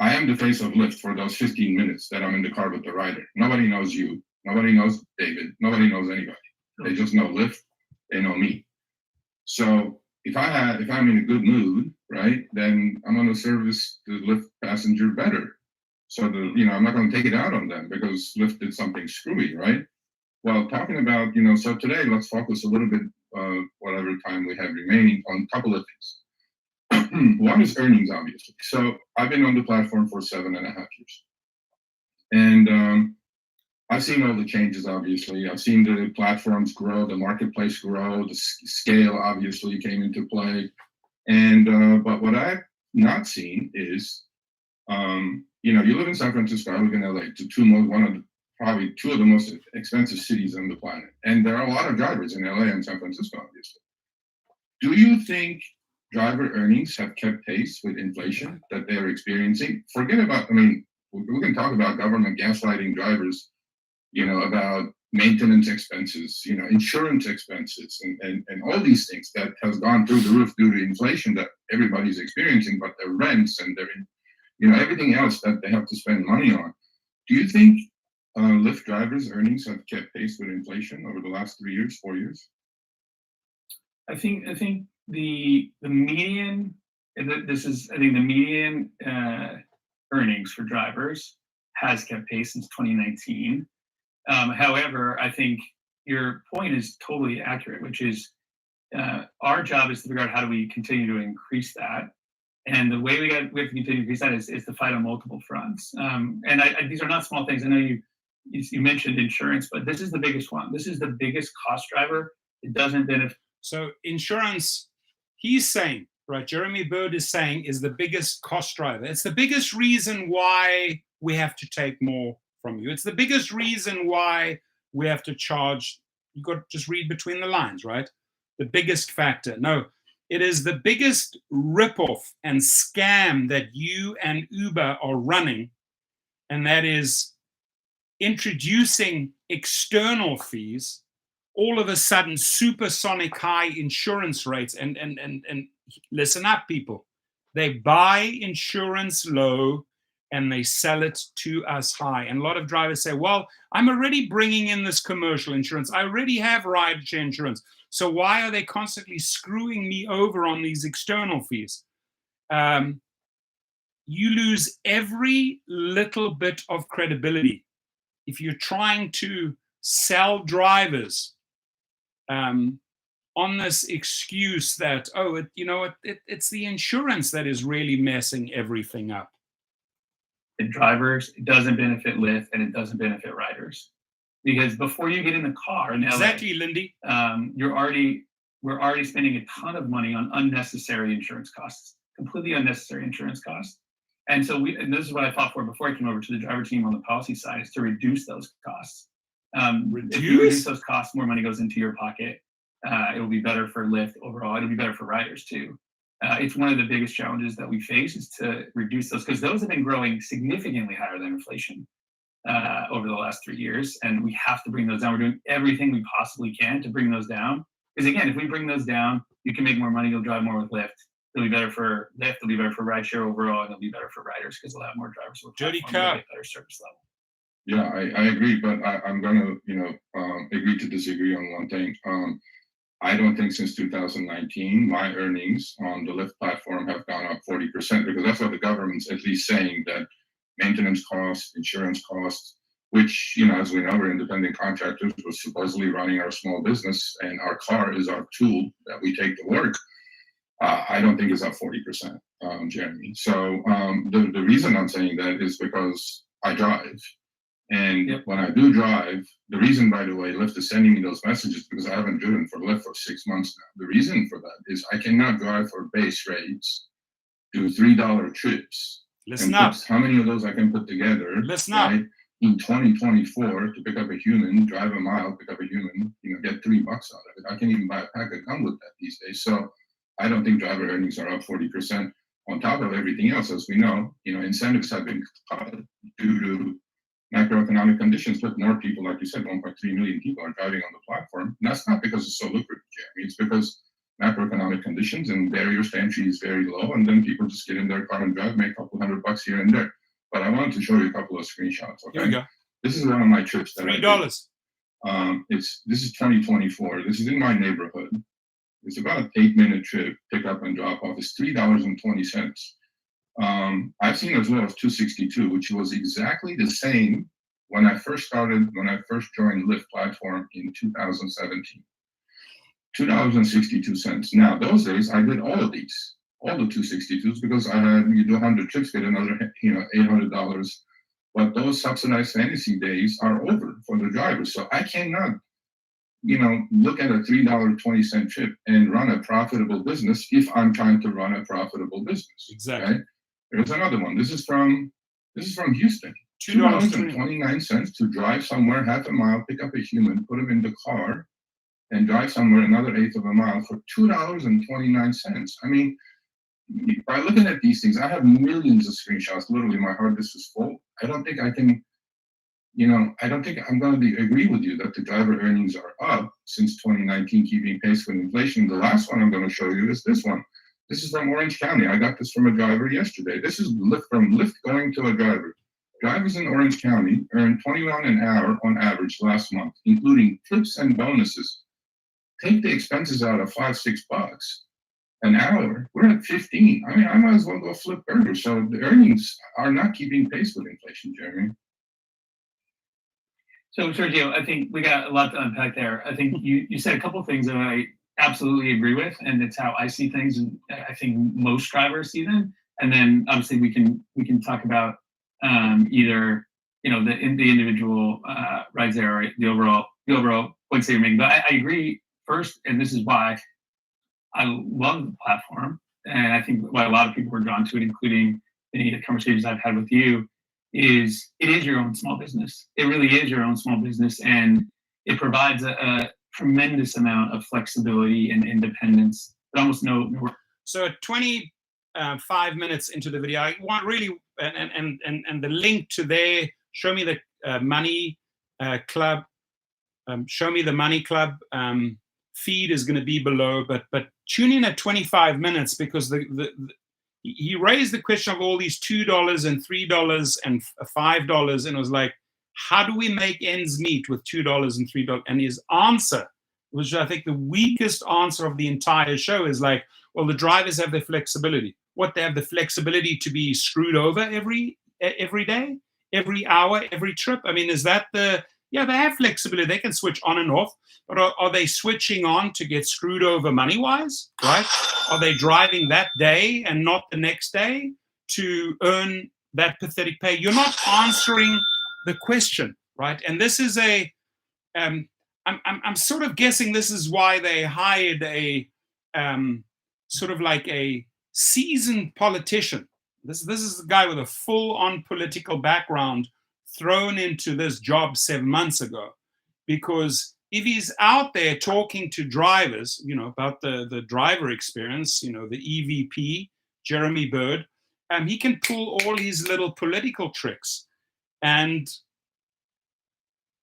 I am the face of Lyft for those 15 minutes that I'm in the car with the rider. Nobody knows you. Nobody knows David. Nobody knows anybody. They just know Lyft. They know me. So if I'm in a good mood, right, then I'm going to service the Lyft passenger better. So I'm not going to take it out on them because Lyft did something screwy, right? Well, talking about, so today let's focus a little bit, whatever time we have remaining, on a couple of things. One is earnings, obviously. So I've been on the platform for 7.5 years. And I've seen all the changes, obviously. I've seen the platforms grow, the marketplace grow, the scale obviously came into play. And but what I've not seen is, you live in San Francisco, I live in LA, probably two of the most expensive cities on the planet. And there are a lot of drivers in LA and San Francisco, obviously. Do you think driver earnings have kept pace with inflation that they're experiencing? Forget about, we can talk about government gaslighting drivers, about maintenance expenses, insurance expenses, and all these things that has gone through the roof due to inflation that everybody's experiencing, but their rents and their, everything else that they have to spend money on. Do you think Lyft drivers' earnings have kept pace with inflation over the last 3 years, 4 years? I think the median, the median earnings for drivers has kept pace since 2019. However, I think your point is totally accurate, which is our job is to figure out how do we continue to increase that. And the way we have to continue to increase that is to fight on multiple fronts. And these are not small things. I know you mentioned insurance, but this is the biggest one. This is the biggest cost driver. It doesn't benefit. So insurance, he's saying, right, Jeremy Bird is saying, is the biggest cost driver. It's the biggest reason why we have to take more from you. It's the biggest reason why we have to charge. You got to just read between the lines, right? The biggest factor. No, it is the biggest ripoff and scam that you and Uber are running, and that is introducing external fees, all of a sudden supersonic high insurance rates, and listen up, people. They buy insurance low and they sell it to us high. And a lot of drivers say, well, I'm already bringing in this commercial insurance. I already have rideshare insurance. So why are they constantly screwing me over on these external fees? you lose every little bit of credibility if you're trying to sell drivers on this excuse that, oh, it's the insurance that is really messing everything up. The drivers, it doesn't benefit Lyft, and it doesn't benefit riders. Because before you get in the car in LA, exactly, Lindy, we're already spending a ton of money on unnecessary insurance costs, completely unnecessary insurance costs. And so and this is what I fought for before I came over to the driver team on the policy side, is to reduce those costs. If you reduce those costs, more money goes into your pocket. It will be better for Lyft overall. It'll be better for riders too. It's one of the biggest challenges that we face, is to reduce those, because those have been growing significantly higher than inflation over the last 3 years, and we have to bring those down. We're doing everything we possibly can to bring those down, because again, if we bring those down, you can make more money. You'll drive more with Lyft. It'll be better for Lyft. It'll be better for rideshare overall, and it'll be better for riders because they'll have more drivers with Jody better service level. Yeah, I agree, but I'm going to, agree to disagree on one thing. I don't think since 2019, my earnings on the Lyft platform have gone up 40%, because that's what the government's at least saying, that maintenance costs, insurance costs, which, as we know, we're independent contractors, we're supposedly running our small business, and our car is our tool that we take to work. I don't think it's up 40%, Jeremy. So the reason I'm saying that is because I drive. And when I do drive, the reason, by the way, Lyft is sending me those messages, because I haven't driven for Lyft for 6 months now. The reason for that is I cannot drive for base rates, do $3 trips. Listen up. How many of those I can put together? Listen up. In 2024, to pick up a human, drive a mile, pick up a human, get $3 out of it. I can't even buy a pack of gum with that these days. So I don't think driver earnings are up 40%. On top of everything else, as we know, incentives have been cut due to macroeconomic conditions, but more people, like you said, 1.3 million people are driving on the platform. And that's not because it's so lucrative, Jeremy. It's because macroeconomic conditions and barriers to entry is very low, and then people just get in their car and drive, make a couple $100 here and there. But I wanted to show you a couple of screenshots. Okay? Here we go. This is one of my trips. That $3. This is 2024. This is in my neighborhood. It's about an 8-minute trip, pick up and drop off. It's $3.20. I've seen as low as $2.62, which was exactly the same when I first joined Lyft platform in 2017. $2.62. Now, those days I did all of these, all the 262s, because you do 100 trips, get another, $800. But those subsidized fantasy days are over for the drivers. So I cannot, look at a $3.20 trip and run a profitable business if I'm trying to run a profitable business. Exactly. Right? There's another one. This is from Houston. $2.29 to drive somewhere half a mile, pick up a human, put him in the car, and drive somewhere another 1/8 of a mile for $2.29. I mean, by looking at these things, I have millions of screenshots. Literally, my hard disk is full. I don't think I can, I don't think I'm going to agree with you that the driver earnings are up since 2019, keeping pace with inflation. The last one I'm going to show you is this one. This is from Orange County. I got this from a driver yesterday. This is from Lyft going to a driver. Drivers in Orange County earned $21 an hour on average last month, including tips and bonuses. Take the expenses out of $5-6 an hour. We're at 15. I mean, I might as well go flip burgers. So the earnings are not keeping pace with inflation, Jeremy. So, Sergio, I think we got a lot to unpack there. I think you said a couple of things that I absolutely agree with, and it's how I see things, and I think most drivers see them. And then obviously we can talk about either the individual rides there, or the overall points that you're making. But I agree first, and this is why I love the platform, and I think why a lot of people were drawn to it, including any of the conversations I've had with you, is it is your own small business. It really is your own small business, and it provides a tremendous amount of flexibility and independence, but almost no work. So at 25 minutes into the video, I want really, and the link to their Show Me the Money Club, Show Me the Money Club feed is going to be below, but tune in at 25 minutes, because he raised the question of all these $2 and $3 and $5, and it was like, how do we make ends meet with $2 and $3? And his answer, which I think the weakest answer of the entire show, is like, well, the drivers have their flexibility. what, they have the flexibility to be screwed over every day, every hour, every trip? I mean, is that yeah, they have flexibility. They can switch on and off, but are they switching on to get screwed over money-wise, right? Are they driving that day and not the next day to earn that pathetic pay? You're not answering the question, right? And this is I'm sort of guessing this is why they hired a sort of like a seasoned politician. This is a guy with a full-on political background thrown into this job 7 months ago, because if he's out there talking to drivers, about the driver experience, the EVP, Jeremy Bird, he can pull all his little political tricks. And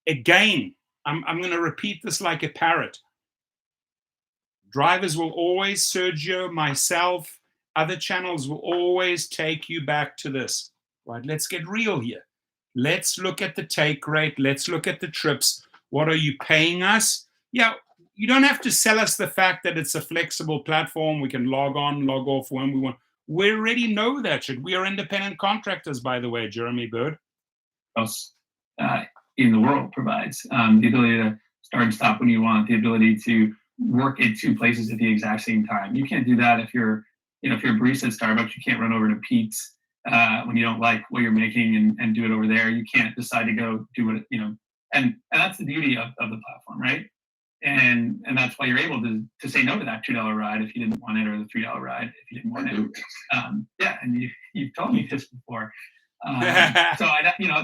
again, I'm going to repeat this like a parrot. Drivers will always, Sergio, myself, other channels will always take you back to this, right? Let's get real here. Let's look at the take rate. Let's look at the trips. What are you paying us? Yeah, you don't have to sell us the fact that it's a flexible platform. We can log on, log off when we want. We already know that shit. We are independent contractors, by the way, Jeremy Bird. Else in the world provides the ability to start and stop when you want, the ability to work in two places at the exact same time. You can't do that if you're a barista at Starbucks. You can't run over to Pete's when you don't like what you're making and do it over there. You can't decide to go do it, and that's the beauty of the platform, right? And that's why you're able to say no to that $2 ride if you didn't want it, or the $3 ride if you didn't want it. Yeah, and you've told me this before. So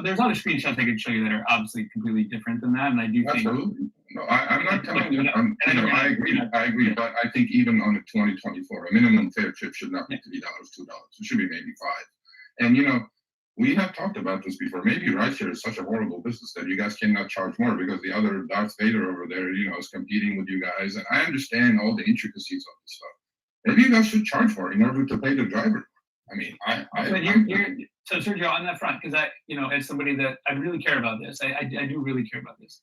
there's other screenshots I could show you that are obviously completely different than that, and I do think. Absolutely. No, I'm not telling you. I agree, but I think even on a 2024, a minimum fare trip should not be $3, $2. It should be maybe $5. And we have talked about this before. Maybe Rideshare is such a horrible business that you guys cannot charge more because the other Darth Vader over there, is competing with you guys. And I understand all the intricacies of this stuff. Maybe you guys should charge more in order to pay the driver. I mean, so Sergio, on that front, because as somebody that I really care about this, I do really care about this.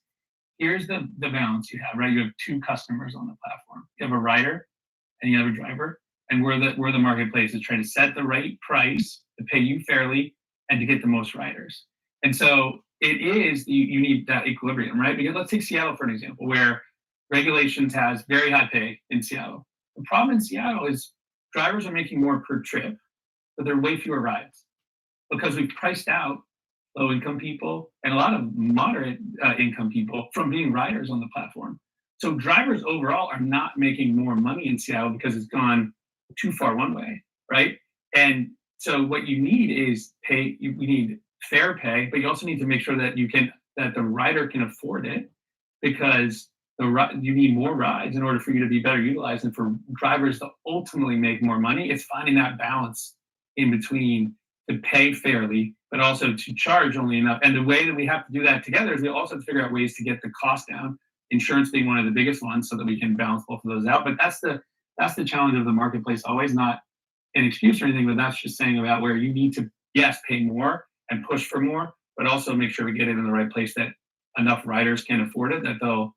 Here's the balance you have, right? You have two customers on the platform. You have a rider and you have a driver, and we're the marketplace to try to set the right price to pay you fairly and to get the most riders. And so it is, you need that equilibrium, right? Because let's take Seattle for an example, where regulations has very high pay in Seattle. The problem in Seattle is drivers are making more per trip, but there are way fewer rides because we've priced out low-income people and a lot of moderate income people from being riders on the platform. So drivers overall are not making more money in Seattle because it's gone too far one way, right? And so what you need is you need fair pay, but you also need to make sure that that the rider can afford it, because you need more rides in order for you to be better utilized and for drivers to ultimately make more money. It's finding that balance in between to pay fairly, but also to charge only enough. And the way that we have to do that together is we also have to figure out ways to get the cost down, insurance being one of the biggest ones, so that we can balance both of those out. But that's the challenge of the marketplace, always not an excuse or anything, but that's just saying about where you need to, yes, pay more and push for more, but also make sure we get it in the right place that enough riders can afford it, that they'll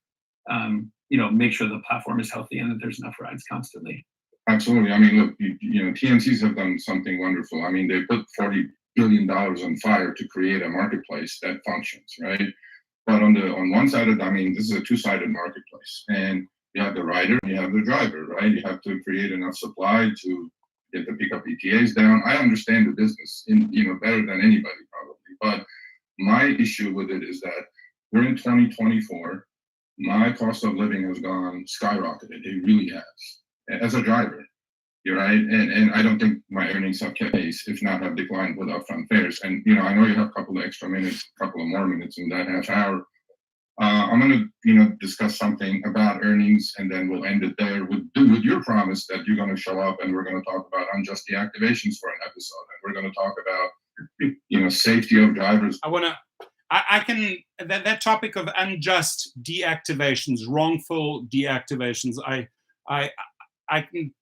make sure the platform is healthy and that there's enough rides constantly. Absolutely. I mean, look, TMCs have done something wonderful. I mean, they put $40 billion on fire to create a marketplace that functions, right? But on one side this is a two-sided marketplace, and you have the rider and you have the driver, right? You have to create enough supply to get the pickup ETAs down. I understand the business better than anybody probably, but my issue with it is that we're in 2024. My cost of living has gone skyrocketed. It really has. As a driver, you're right, and I don't think my earnings have kept pace, if not have declined with upfront fares. And I know you have a couple of extra minutes, a couple of more minutes in that half hour. I'm going to discuss something about earnings, and then we'll end it there with your promise that you're going to show up and we're going to talk about unjust deactivations for an episode, and we're going to talk about safety of drivers. That topic of unjust deactivations, wrongful deactivations, I can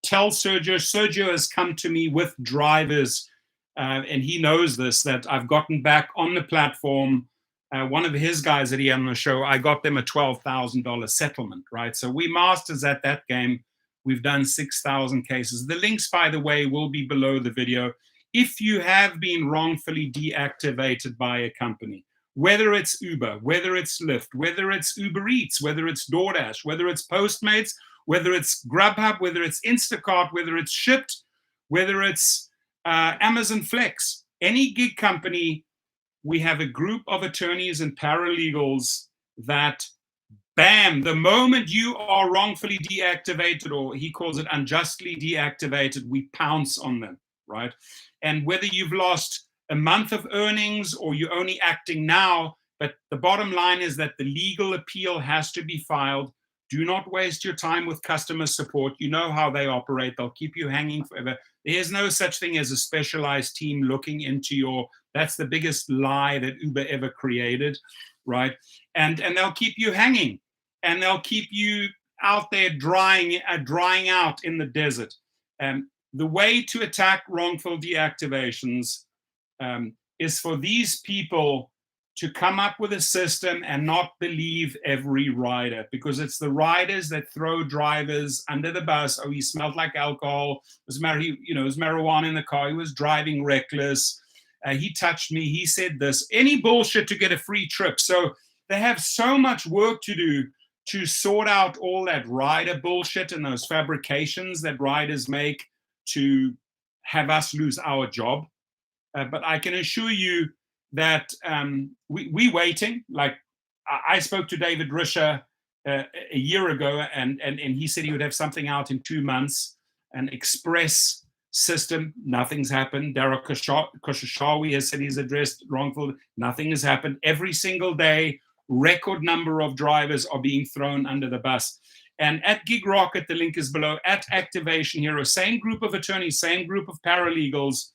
tell Sergio has come to me with drivers, and he knows this, that I've gotten back on the platform. One of his guys that he had on the show, I got them a $12,000 settlement, right? So we masters at that game. We've done 6,000 cases. The links, by the way, will be below the video. If you have been wrongfully deactivated by a company, whether it's Uber, whether it's Lyft, whether it's Uber Eats, whether it's DoorDash, whether it's Postmates, whether it's Grubhub, whether it's Instacart, whether it's Shipt, whether it's Amazon Flex, any gig company, we have a group of attorneys and paralegals that, bam, the moment you are wrongfully deactivated, or he calls it unjustly deactivated, we pounce on them, right? And whether you've lost a month of earnings or you're only acting now, but the bottom line is that the legal appeal has to be filed. Do not waste your time with customer support. You know how they operate. They'll keep you hanging forever. There's no such thing as a specialized team looking into your, that's the biggest lie that Uber ever created, right? And they'll keep you hanging, and they'll keep you out there drying out in the desert. The way to attack wrongful deactivations is for these people to come up with a system and not believe every rider, because it's the riders that throw drivers under the bus. Oh, he smelled like alcohol. It was marijuana in the car. He was driving reckless. He touched me. He said this. Any bullshit to get a free trip. So they have so much work to do to sort out all that rider bullshit and those fabrications that riders make to have us lose our job. But I can assure you that we're waiting. Like I spoke to David Risher a year ago, and he said he would have something out in 2 months, an express system. Nothing's happened. Derek Khoshawi has said he's addressed wrongful. Nothing has happened. Every single day, record number of drivers are being thrown under the bus. And at Gig Rocket, the link is below, at Activation Hero, same group of attorneys, same group of paralegals,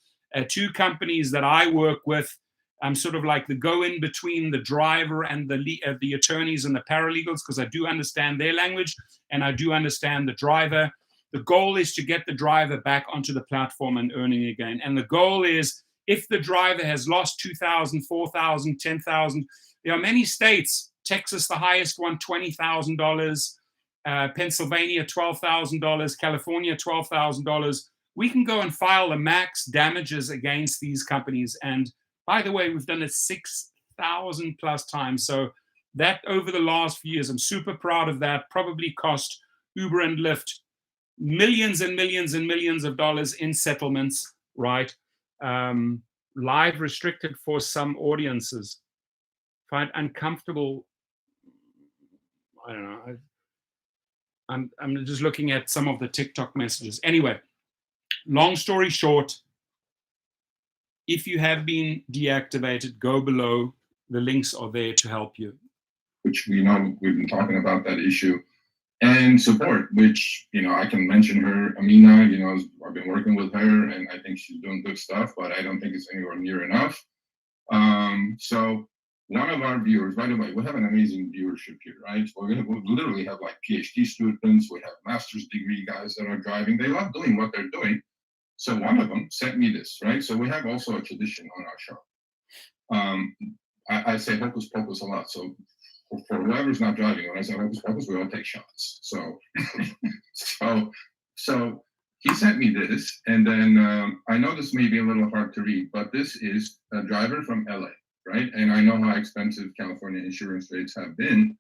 2 companies that I work with. I'm sort of like the go-in between the driver and the attorneys and the paralegals, because I do understand their language and I do understand the driver. The goal is to get the driver back onto the platform and earning again. And the goal is, if the driver has lost $2,000, $4,000, $10,000, there are many states, Texas, the highest one, $20,000, Pennsylvania, $12,000, California, $12,000. We can go and file the max damages against these companies. And by the way, we've done it 6,000 plus times. So that over the last few years, I'm super proud of that. Probably cost Uber and Lyft millions and millions and millions of dollars in settlements, right? Live restricted for some audiences. Find uncomfortable. I don't know. I'm just looking at some of the TikTok messages. Anyway, long story short, if you have been deactivated, go below. The links are there to help you. Which we know we've been talking about that issue, and support, which, I can mention her, Amina, I've been working with her and I think she's doing good stuff, but I don't think it's anywhere near enough. So one of our viewers, by the way, we have an amazing viewership here, right? We literally have like PhD students, we have master's degree guys that are driving. They love doing what they're doing. So one of them sent me this, right? So we have also a tradition on our show. I say hocus pocus a lot. So for whoever's not driving, when I say hocus pocus, we all take shots. So he sent me this, and then I know this may be a little hard to read, but this is a driver from LA, right? And I know how expensive California insurance rates have been.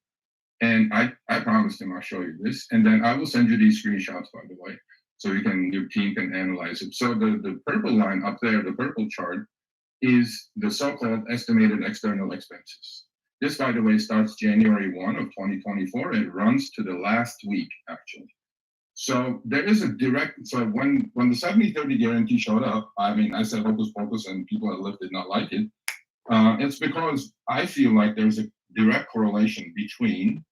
And I promised him I'll show you this, and then I will send you these screenshots, by the way, so your team can analyze it. So the purple line up there, the purple chart, is the so-called estimated external expenses. This, by the way, starts January 1 of 2024. It runs to the last week, actually. So there is a direct, so when the 70-30 guarantee showed up, I said hocus pocus and people at Lyft did not like it. It's because I feel like there's a direct correlation between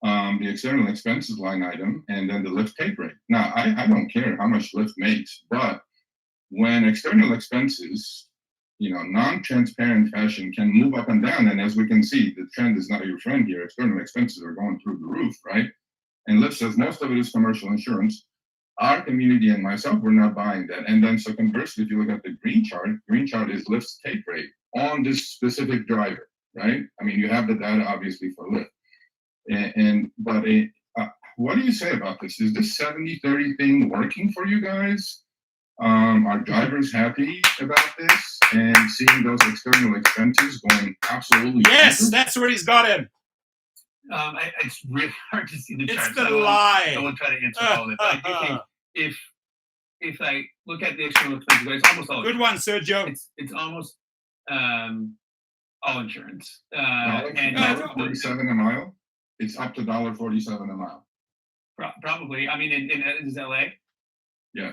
the external expenses line item and then the Lyft take rate. Now, I don't care how much Lyft makes, but when external expenses, non-transparent fashion can move up and down. And as we can see, the trend is not your friend here. External expenses are going through the roof, right? And Lyft says most of it is commercial insurance. Our community and myself, we're not buying that. And then so conversely, if you look at the green chart is Lyft's take rate on this specific driver, right? You have the data obviously for Lyft. But what do you say about this? Is this 70-30 thing working for you guys? Are drivers happy about this and seeing those external expenses going absolutely? Yes, super? that's where he's got him. It's really hard to see the It's charts. the I won't lie. try to answer all of it. But I do think if I look at the external expenses, it's almost all Good one, Sergio. it's almost all insurance. And $1.47 a mile. It's up to $1.47 a mile. probably. I mean, in is LA? Yeah.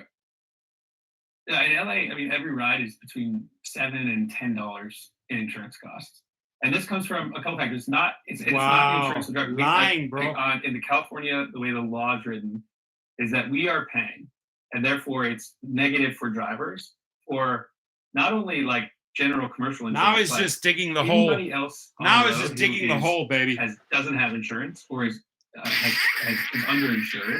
Yeah, in LA, I mean, every ride is between $7 and $10 in insurance costs, and this comes from a couple factors. It's not the insurance. Lying, bro. In the California, the way the law is written is that we are paying, and therefore it's negative for drivers, or not only like general commercial insurance. Now he's just digging the hole. Anybody else? Now he's just digging the hole, baby. Doesn't have insurance or is underinsured.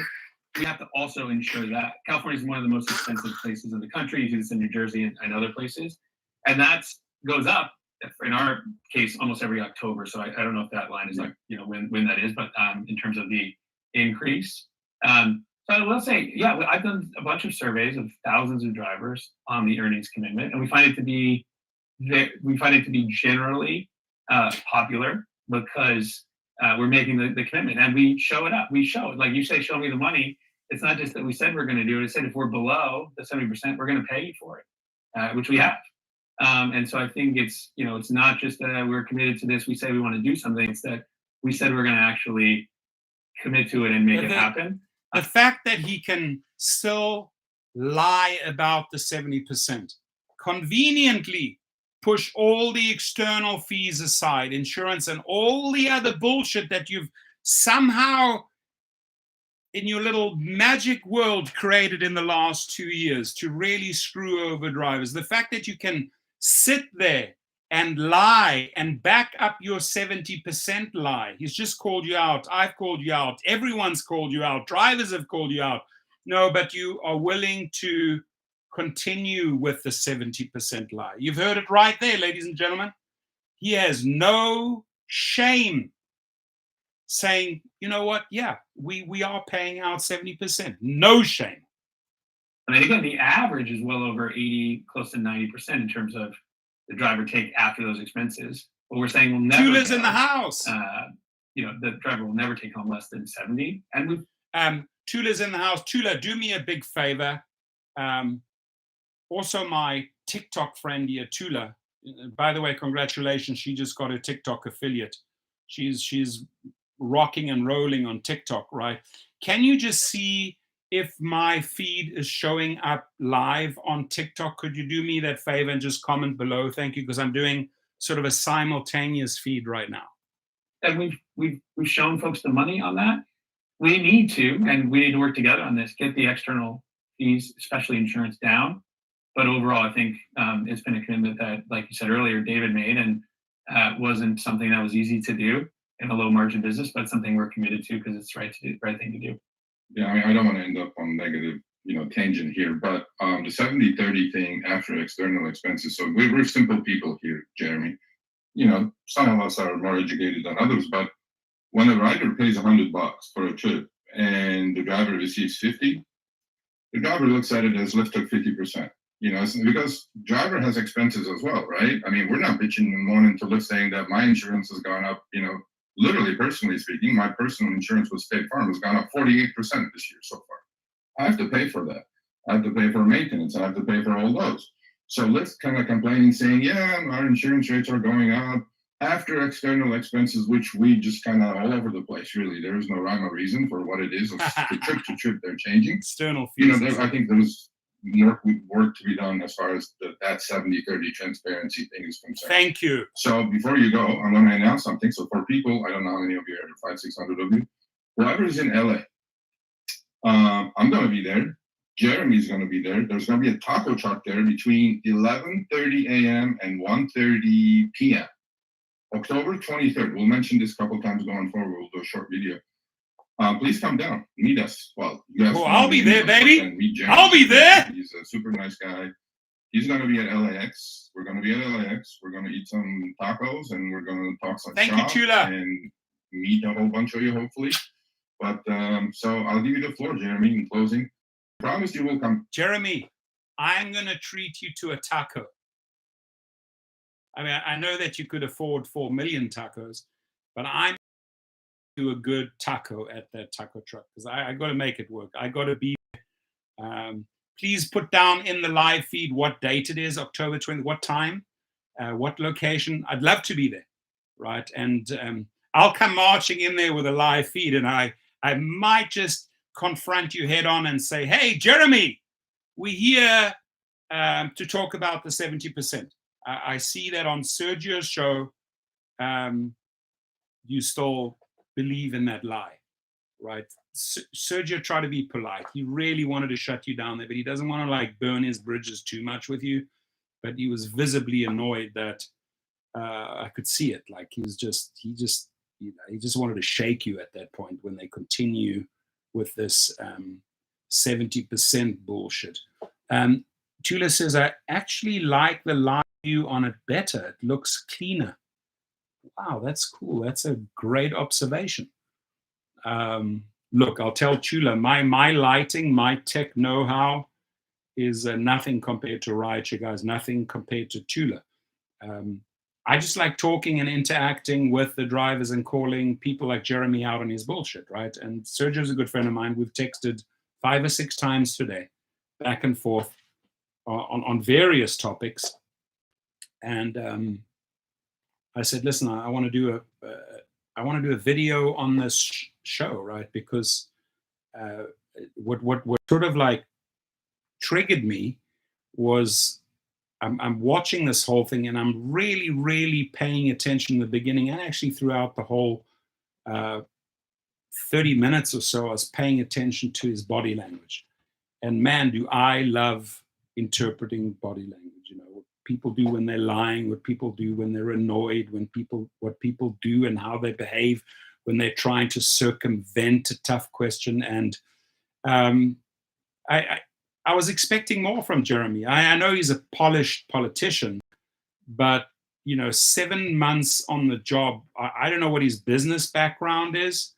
We have to also insure that. California is one of the most expensive places in the country. You see this in New Jersey and other places. And that goes up, in our case, almost every October. So I don't know if that line is like, when that is, but in terms of the increase. So I will say, yeah, I've done a bunch of surveys of thousands of drivers on the earnings commitment, and we find it to be generally popular because we're making the commitment and we show it up. We show it. Like you say, show me the money. It's not just that we said we're going to do it. It said if we're below the 70%, we're going to pay you for it, which we have. And so I think it's not just that we're committed to this. We say we want to do something. It's that we said we're going to actually commit to it and make it happen. The fact that he can still lie about the 70%, conveniently push all the external fees aside, insurance and all the other bullshit that you've somehow in your little magic world created in the last 2 years to really screw over drivers. The fact that you can sit there and lie and back up your 70% lie. He's just called you out. I've called you out. Everyone's called you out. Drivers have called you out. No, but you are willing to continue with the 70% lie. You've heard it right there, ladies and gentlemen. He has no shame saying, you know what? Yeah, we are paying out 70%. No shame. I mean, again, the average is well over 80, close to 90% in terms of the driver take after those expenses. But we're saying we'll never. Tula's in the house. The driver will never take home less than 70. And we Tula's in the house. Tula, do me a big favor. Also, my TikTok friend here, Tula. By the way, congratulations. She just got a TikTok affiliate. She's rocking and rolling on TikTok, right? Can you just see if my feed is showing up live on TikTok? Could you do me that favor and just comment below? Thank you, because I'm doing sort of a simultaneous feed right now. And we've shown folks the money on that. We need to, and we need to work together on this, get the external fees, especially insurance, down. But overall, I think it's been a commitment that, like you said earlier, David made, and wasn't something that was easy to do in a low margin business, but something we're committed to because it's the right thing to do. Yeah, I mean, I don't want to end up on negative, tangent here, but the 70-30 thing after external expenses. So we're simple people here, Jeremy. Some of us are more educated than others, but when a rider pays $100 for a trip and the driver receives 50, the driver looks at it as Lyft took 50%. Because driver has expenses as well, right? I mean, we're not bitching and moaning to Lyft saying that my insurance has gone up, literally, personally speaking, my personal insurance with State Farm has gone up 48% this year so far. I have to pay for that. I have to pay for maintenance. I have to pay for all those. So Lyft kind of complaining, saying, yeah, our insurance rates are going up after external expenses, which we just kind of all over the place, really. There is no rhyme or reason for what it is. The trip to trip, they're changing. External fees. I think there's more work to be done as far as that 70-30 transparency thing is concerned. Thank you. So before you go, I'm going to announce something. So for people, I don't know how many of you are, 500-600 of you, whoever's in LA, I'm going to be there. Jeremy's going to be there. There's going to be a taco truck there between 11:30 a.m. and 1:30 p.m. October 23rd. We'll mention this a couple times going forward. We'll do a short video. Please come down, meet us. Well, you guys. I'll be there, baby. I'll be there. He's a super nice guy. He's going to be at LAX. We're going to be at LAX. We're going to eat some tacos and we're going to talk some shop. Thank you, Tula. And meet a whole bunch of you, hopefully. But so I'll give you the floor, Jeremy, in closing. Promise you will come. Jeremy, I'm going to treat you to a taco. I mean, I know that you could afford 4 million tacos, but I'm do a good taco at that taco truck because I got to make it work. I got to be. Please put down in the live feed what date it is, October 20th, what time, what location. I'd love to be there, right? And I'll come marching in there with a live feed, and I might just confront you head on and say, hey, Jeremy, we're here to talk about the 70%. I see that on Sergio's show, you still believe in that lie, right? Sergio tried to be polite. He really wanted to shut you down there, but he doesn't want to like burn his bridges too much with you. But he was visibly annoyed that I could see it. Like he just wanted to shake you at that point when they continue with this 70% bullshit. Tula says, I actually like the live view on it better. It looks cleaner. Wow, that's cool. That's a great observation. Look, I'll tell Tula, my lighting, my tech know-how is nothing compared to Rideshare, guys, nothing compared to Tula. I just like talking and interacting with the drivers and calling people like Jeremy out on his bullshit, right? And Sergio's a good friend of mine. We've texted 5 or 6 times today, back and forth on various topics. And I said, listen, I want to do a video on this show, right? Because what sort of like triggered me was I'm watching this whole thing and I'm really, really paying attention in the beginning and actually throughout the whole 30 minutes or so, I was paying attention to his body language. And man, do I love interpreting body language, you know, what people do when they're lying, what people do when they're annoyed, what people do and how they behave when they're trying to circumvent a tough question. And I was expecting more from Jeremy. I know he's a polished politician, but 7 months on the job, I don't know what his business background is,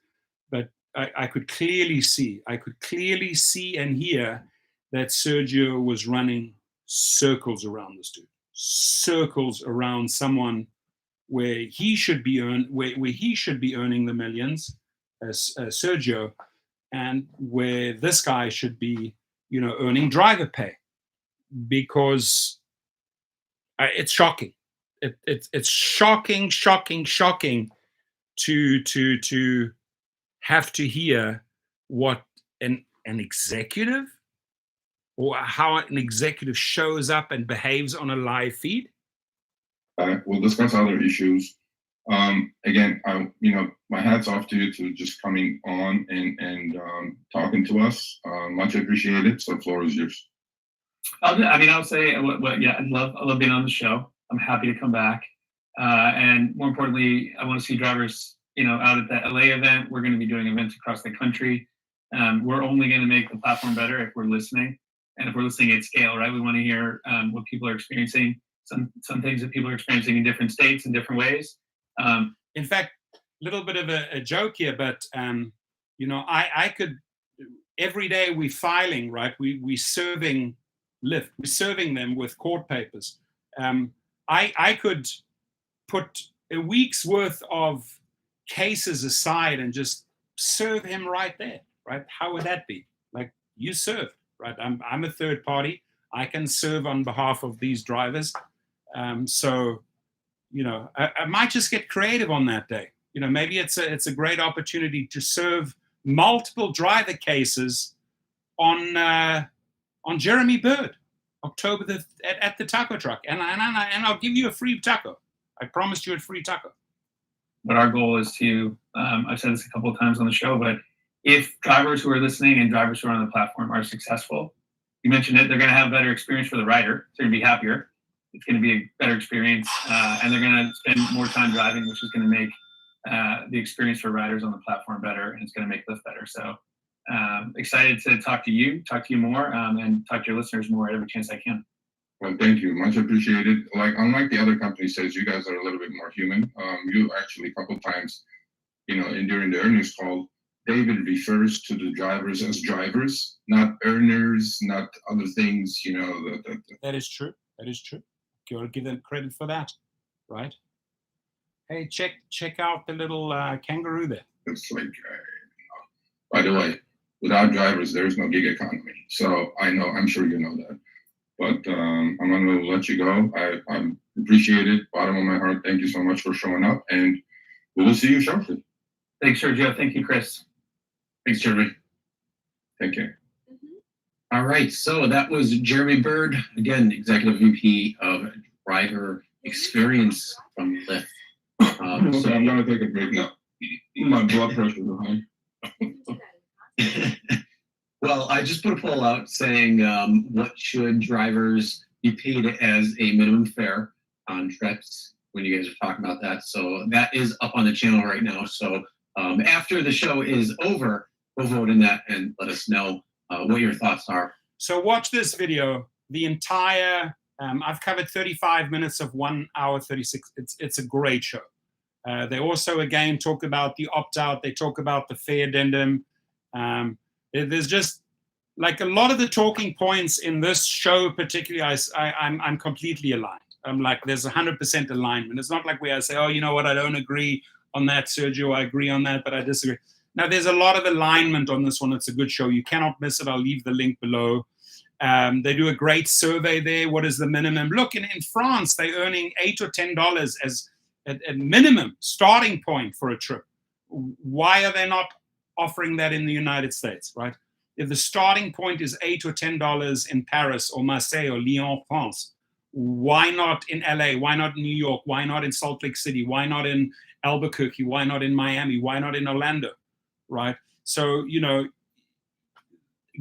but I could clearly see and hear that Sergio was running circles around this dude, circles around someone where he should be earning the millions, as Sergio, and where this guy should be, earning driver pay, because it's shocking. It's shocking to have to hear what an executive, or how an executive shows up and behaves on a live feed. We'll discuss other issues. Again, my hat's off to you to just coming on and talking to us. Much appreciated. So, floor is yours. I'll say, yeah, I love being on the show. I'm happy to come back. And more importantly, I want to see drivers, out at the LA event. We're going to be doing events across the country. We're only going to make the platform better if we're listening, and if we're listening at scale, right? We want to hear what people are experiencing, some things that people are experiencing in different states in different ways. In fact, a little bit of a joke here, but I could, every day we filing, right? We serving Lyft, we're serving them with court papers. I could put a week's worth of cases aside and just serve him right there, right? How would that be? Like, you serve, right? I'm a third party. I can serve on behalf of these drivers. So I might just get creative on that day. Maybe it's a great opportunity to serve multiple driver cases on Jeremy Bird, October at the taco truck, and I'll give you a free taco. I promised you a free taco. But our goal is to, I've said this a couple of times on the show, but if drivers who are listening and drivers who are on the platform are successful, you mentioned it, they're going to have a better experience for the rider. They're going to be happier. It's going to be a better experience, and they're going to spend more time driving, which is going to make the experience for riders on the platform better, and it's going to make Lyft better. So excited to talk to you more, and talk to your listeners more every chance I can. Well, thank you. Much appreciated. Like, unlike the other company says, you guys are a little bit more human. You actually a couple of times, during the earnings call, David refers to the drivers as drivers, not earners, not other things, That is true. That is true. You got to give them credit for that, right? Hey, check out the little kangaroo there. It's like, by the way, without drivers, there is no gig economy. So I'm sure you know that. But I'm going to let you go. I appreciate it. Bottom of my heart, thank you so much for showing up. And we will see you shortly. Thanks, Sergio. Thank you, Chris. Thanks, Jeremy. Take care. All right, so that was Jeremy Bird, again, Executive VP of Driver Experience from Lyft. So I'm going to take a break now. My blood pressure is high. Well, I just put a poll out saying what should drivers be paid as a minimum fare on trips when you guys are talking about that. So that is up on the channel right now. So after the show is over, go vote in that and let us know what your thoughts are. So watch this video. The entire, I've covered 35 minutes of 1 hour 36. It's a great show. They also, again, talk about the opt-out. They talk about the fare addendum. There's just, like, a lot of the talking points in this show particularly, I'm completely aligned. I'm like, there's 100% alignment. It's not like where I say, oh, you know what, I don't agree on that, Sergio. I agree on that, but I disagree. Now, there's a lot of alignment on this one. It's a good show. You cannot miss it. I'll leave the link below. They do a great survey there. What is the minimum? Look, in France, they're earning $8 or $10 as a minimum starting point for a trip. Why are they not offering that in the United States, right? If the starting point is $8 or $10 in Paris or Marseille or Lyon, France, why not in LA? Why not in New York? Why not in Salt Lake City? Why not in Albuquerque? Why not in Miami? Why not in Orlando, right? So,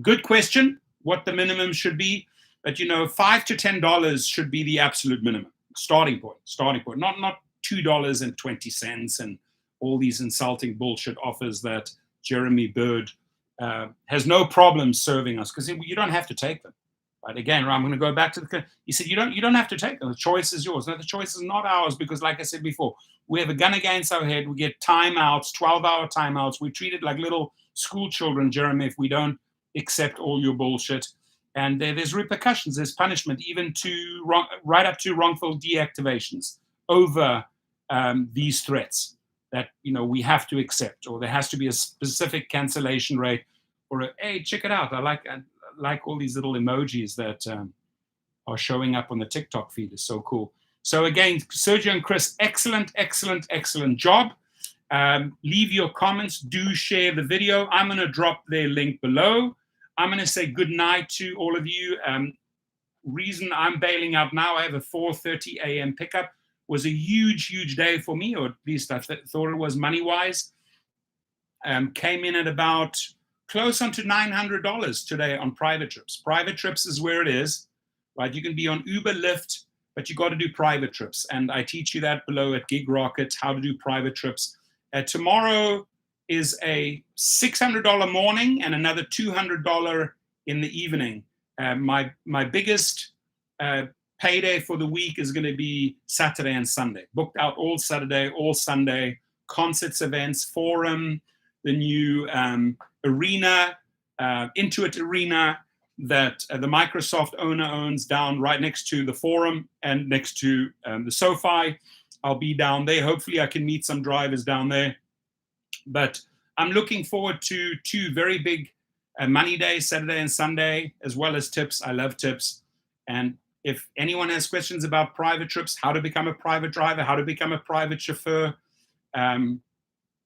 good question, what the minimum should be. But, $5 to $10 should be the absolute minimum, starting point, not $2.20 and all these insulting bullshit offers that Jeremy Bird has no problem serving us, because you don't have to take them. Right? Again, I'm going to go back to he said, you don't have to take them. The choice is yours. No, the choice is not ours, because like I said before, we have a gun against our head. We get timeouts, 12-hour timeouts. We treat it like little school children, Jeremy, if we don't accept all your bullshit. And there's repercussions. There's punishment, even right up to wrongful deactivations over these threats that we have to accept, or there has to be a specific cancellation rate, or hey, check it out. I like all these little emojis that are showing up on the TikTok feed. Is so cool. So again, Sergio and Chris, excellent job. Leave your comments. Do share the video. I'm going to drop their link below. I'm going to say good night to all of you. Reason I'm bailing out now, I have a 4:30 a.m. pickup. Was a huge day for me, or at least I thought it was money-wise. Came in at about close onto $900 today on private trips. Private trips is where it is, right? You can be on Uber, Lyft, but you got to do private trips. And I teach you that below at Gig Rocket, how to do private trips. Tomorrow is a $600 morning and another $200 in the evening. My biggest payday for the week is going to be Saturday and Sunday. Booked out all Saturday, all Sunday, concerts, events, forum, the new arena, Intuit Arena that the Microsoft owner owns down right next to the forum and next to the SoFi. I'll be down there. Hopefully I can meet some drivers down there. But I'm looking forward to 2 very big money days, Saturday and Sunday, as well as tips. I love tips. And if anyone has questions about private trips, how to become a private driver, how to become a private chauffeur,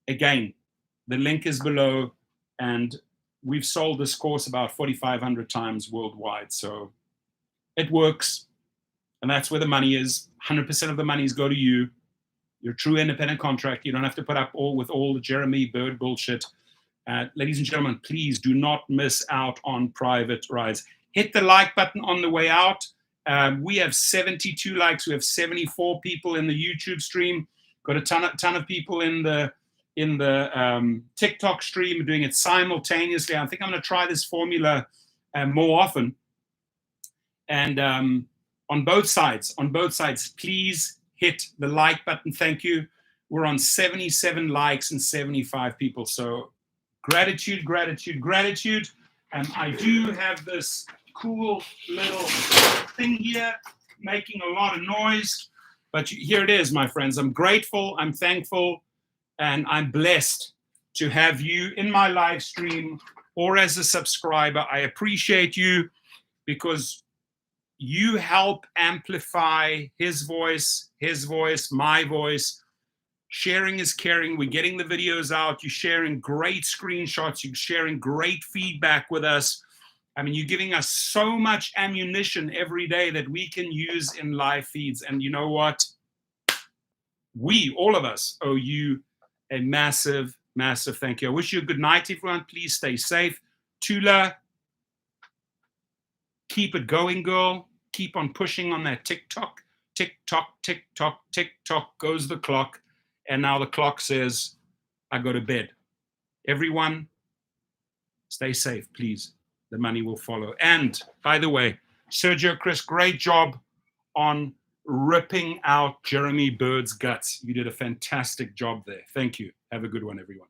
again, the link is below. And we've sold this course about 4,500 times worldwide. So it works. And that's where the money is. 100% of the monies go to you. Your true independent contract. You don't have to put up with all the Jeremy Bird bullshit. Ladies and gentlemen, please do not miss out on private rides. Hit the like button on the way out. We have 72 likes. We have 74 people in the YouTube stream. Got a ton of people in the TikTok stream. We're doing it simultaneously. I think I'm going to try this formula more often. And on both sides, please hit the like button. Thank you. We're on 77 likes and 75 people. So Gratitude, gratitude, gratitude. And I do have this cool little thing here making a lot of noise. But here it is, my friends. I'm grateful, I'm thankful, and I'm blessed to have you in my live stream or as a subscriber. I appreciate you because you help amplify his voice, my voice. Sharing is caring. We're getting the videos out. You're sharing great screenshots. You're sharing great feedback with us. I mean, you're giving us so much ammunition every day that we can use in live feeds. And you know what? We, all of us, owe you a massive, massive thank you. I wish you a good night, everyone. Please stay safe. Tula, keep it going, girl. Keep on pushing on that TikTok. Tick-tock, tick-tock, tick-tock goes the clock. And now the clock says, I go to bed. Everyone, stay safe, please. The money will follow. And by the way, Sergio, Chris, great job on ripping out Jeremy Bird's guts. You did a fantastic job there. Thank you. Have a good one, everyone.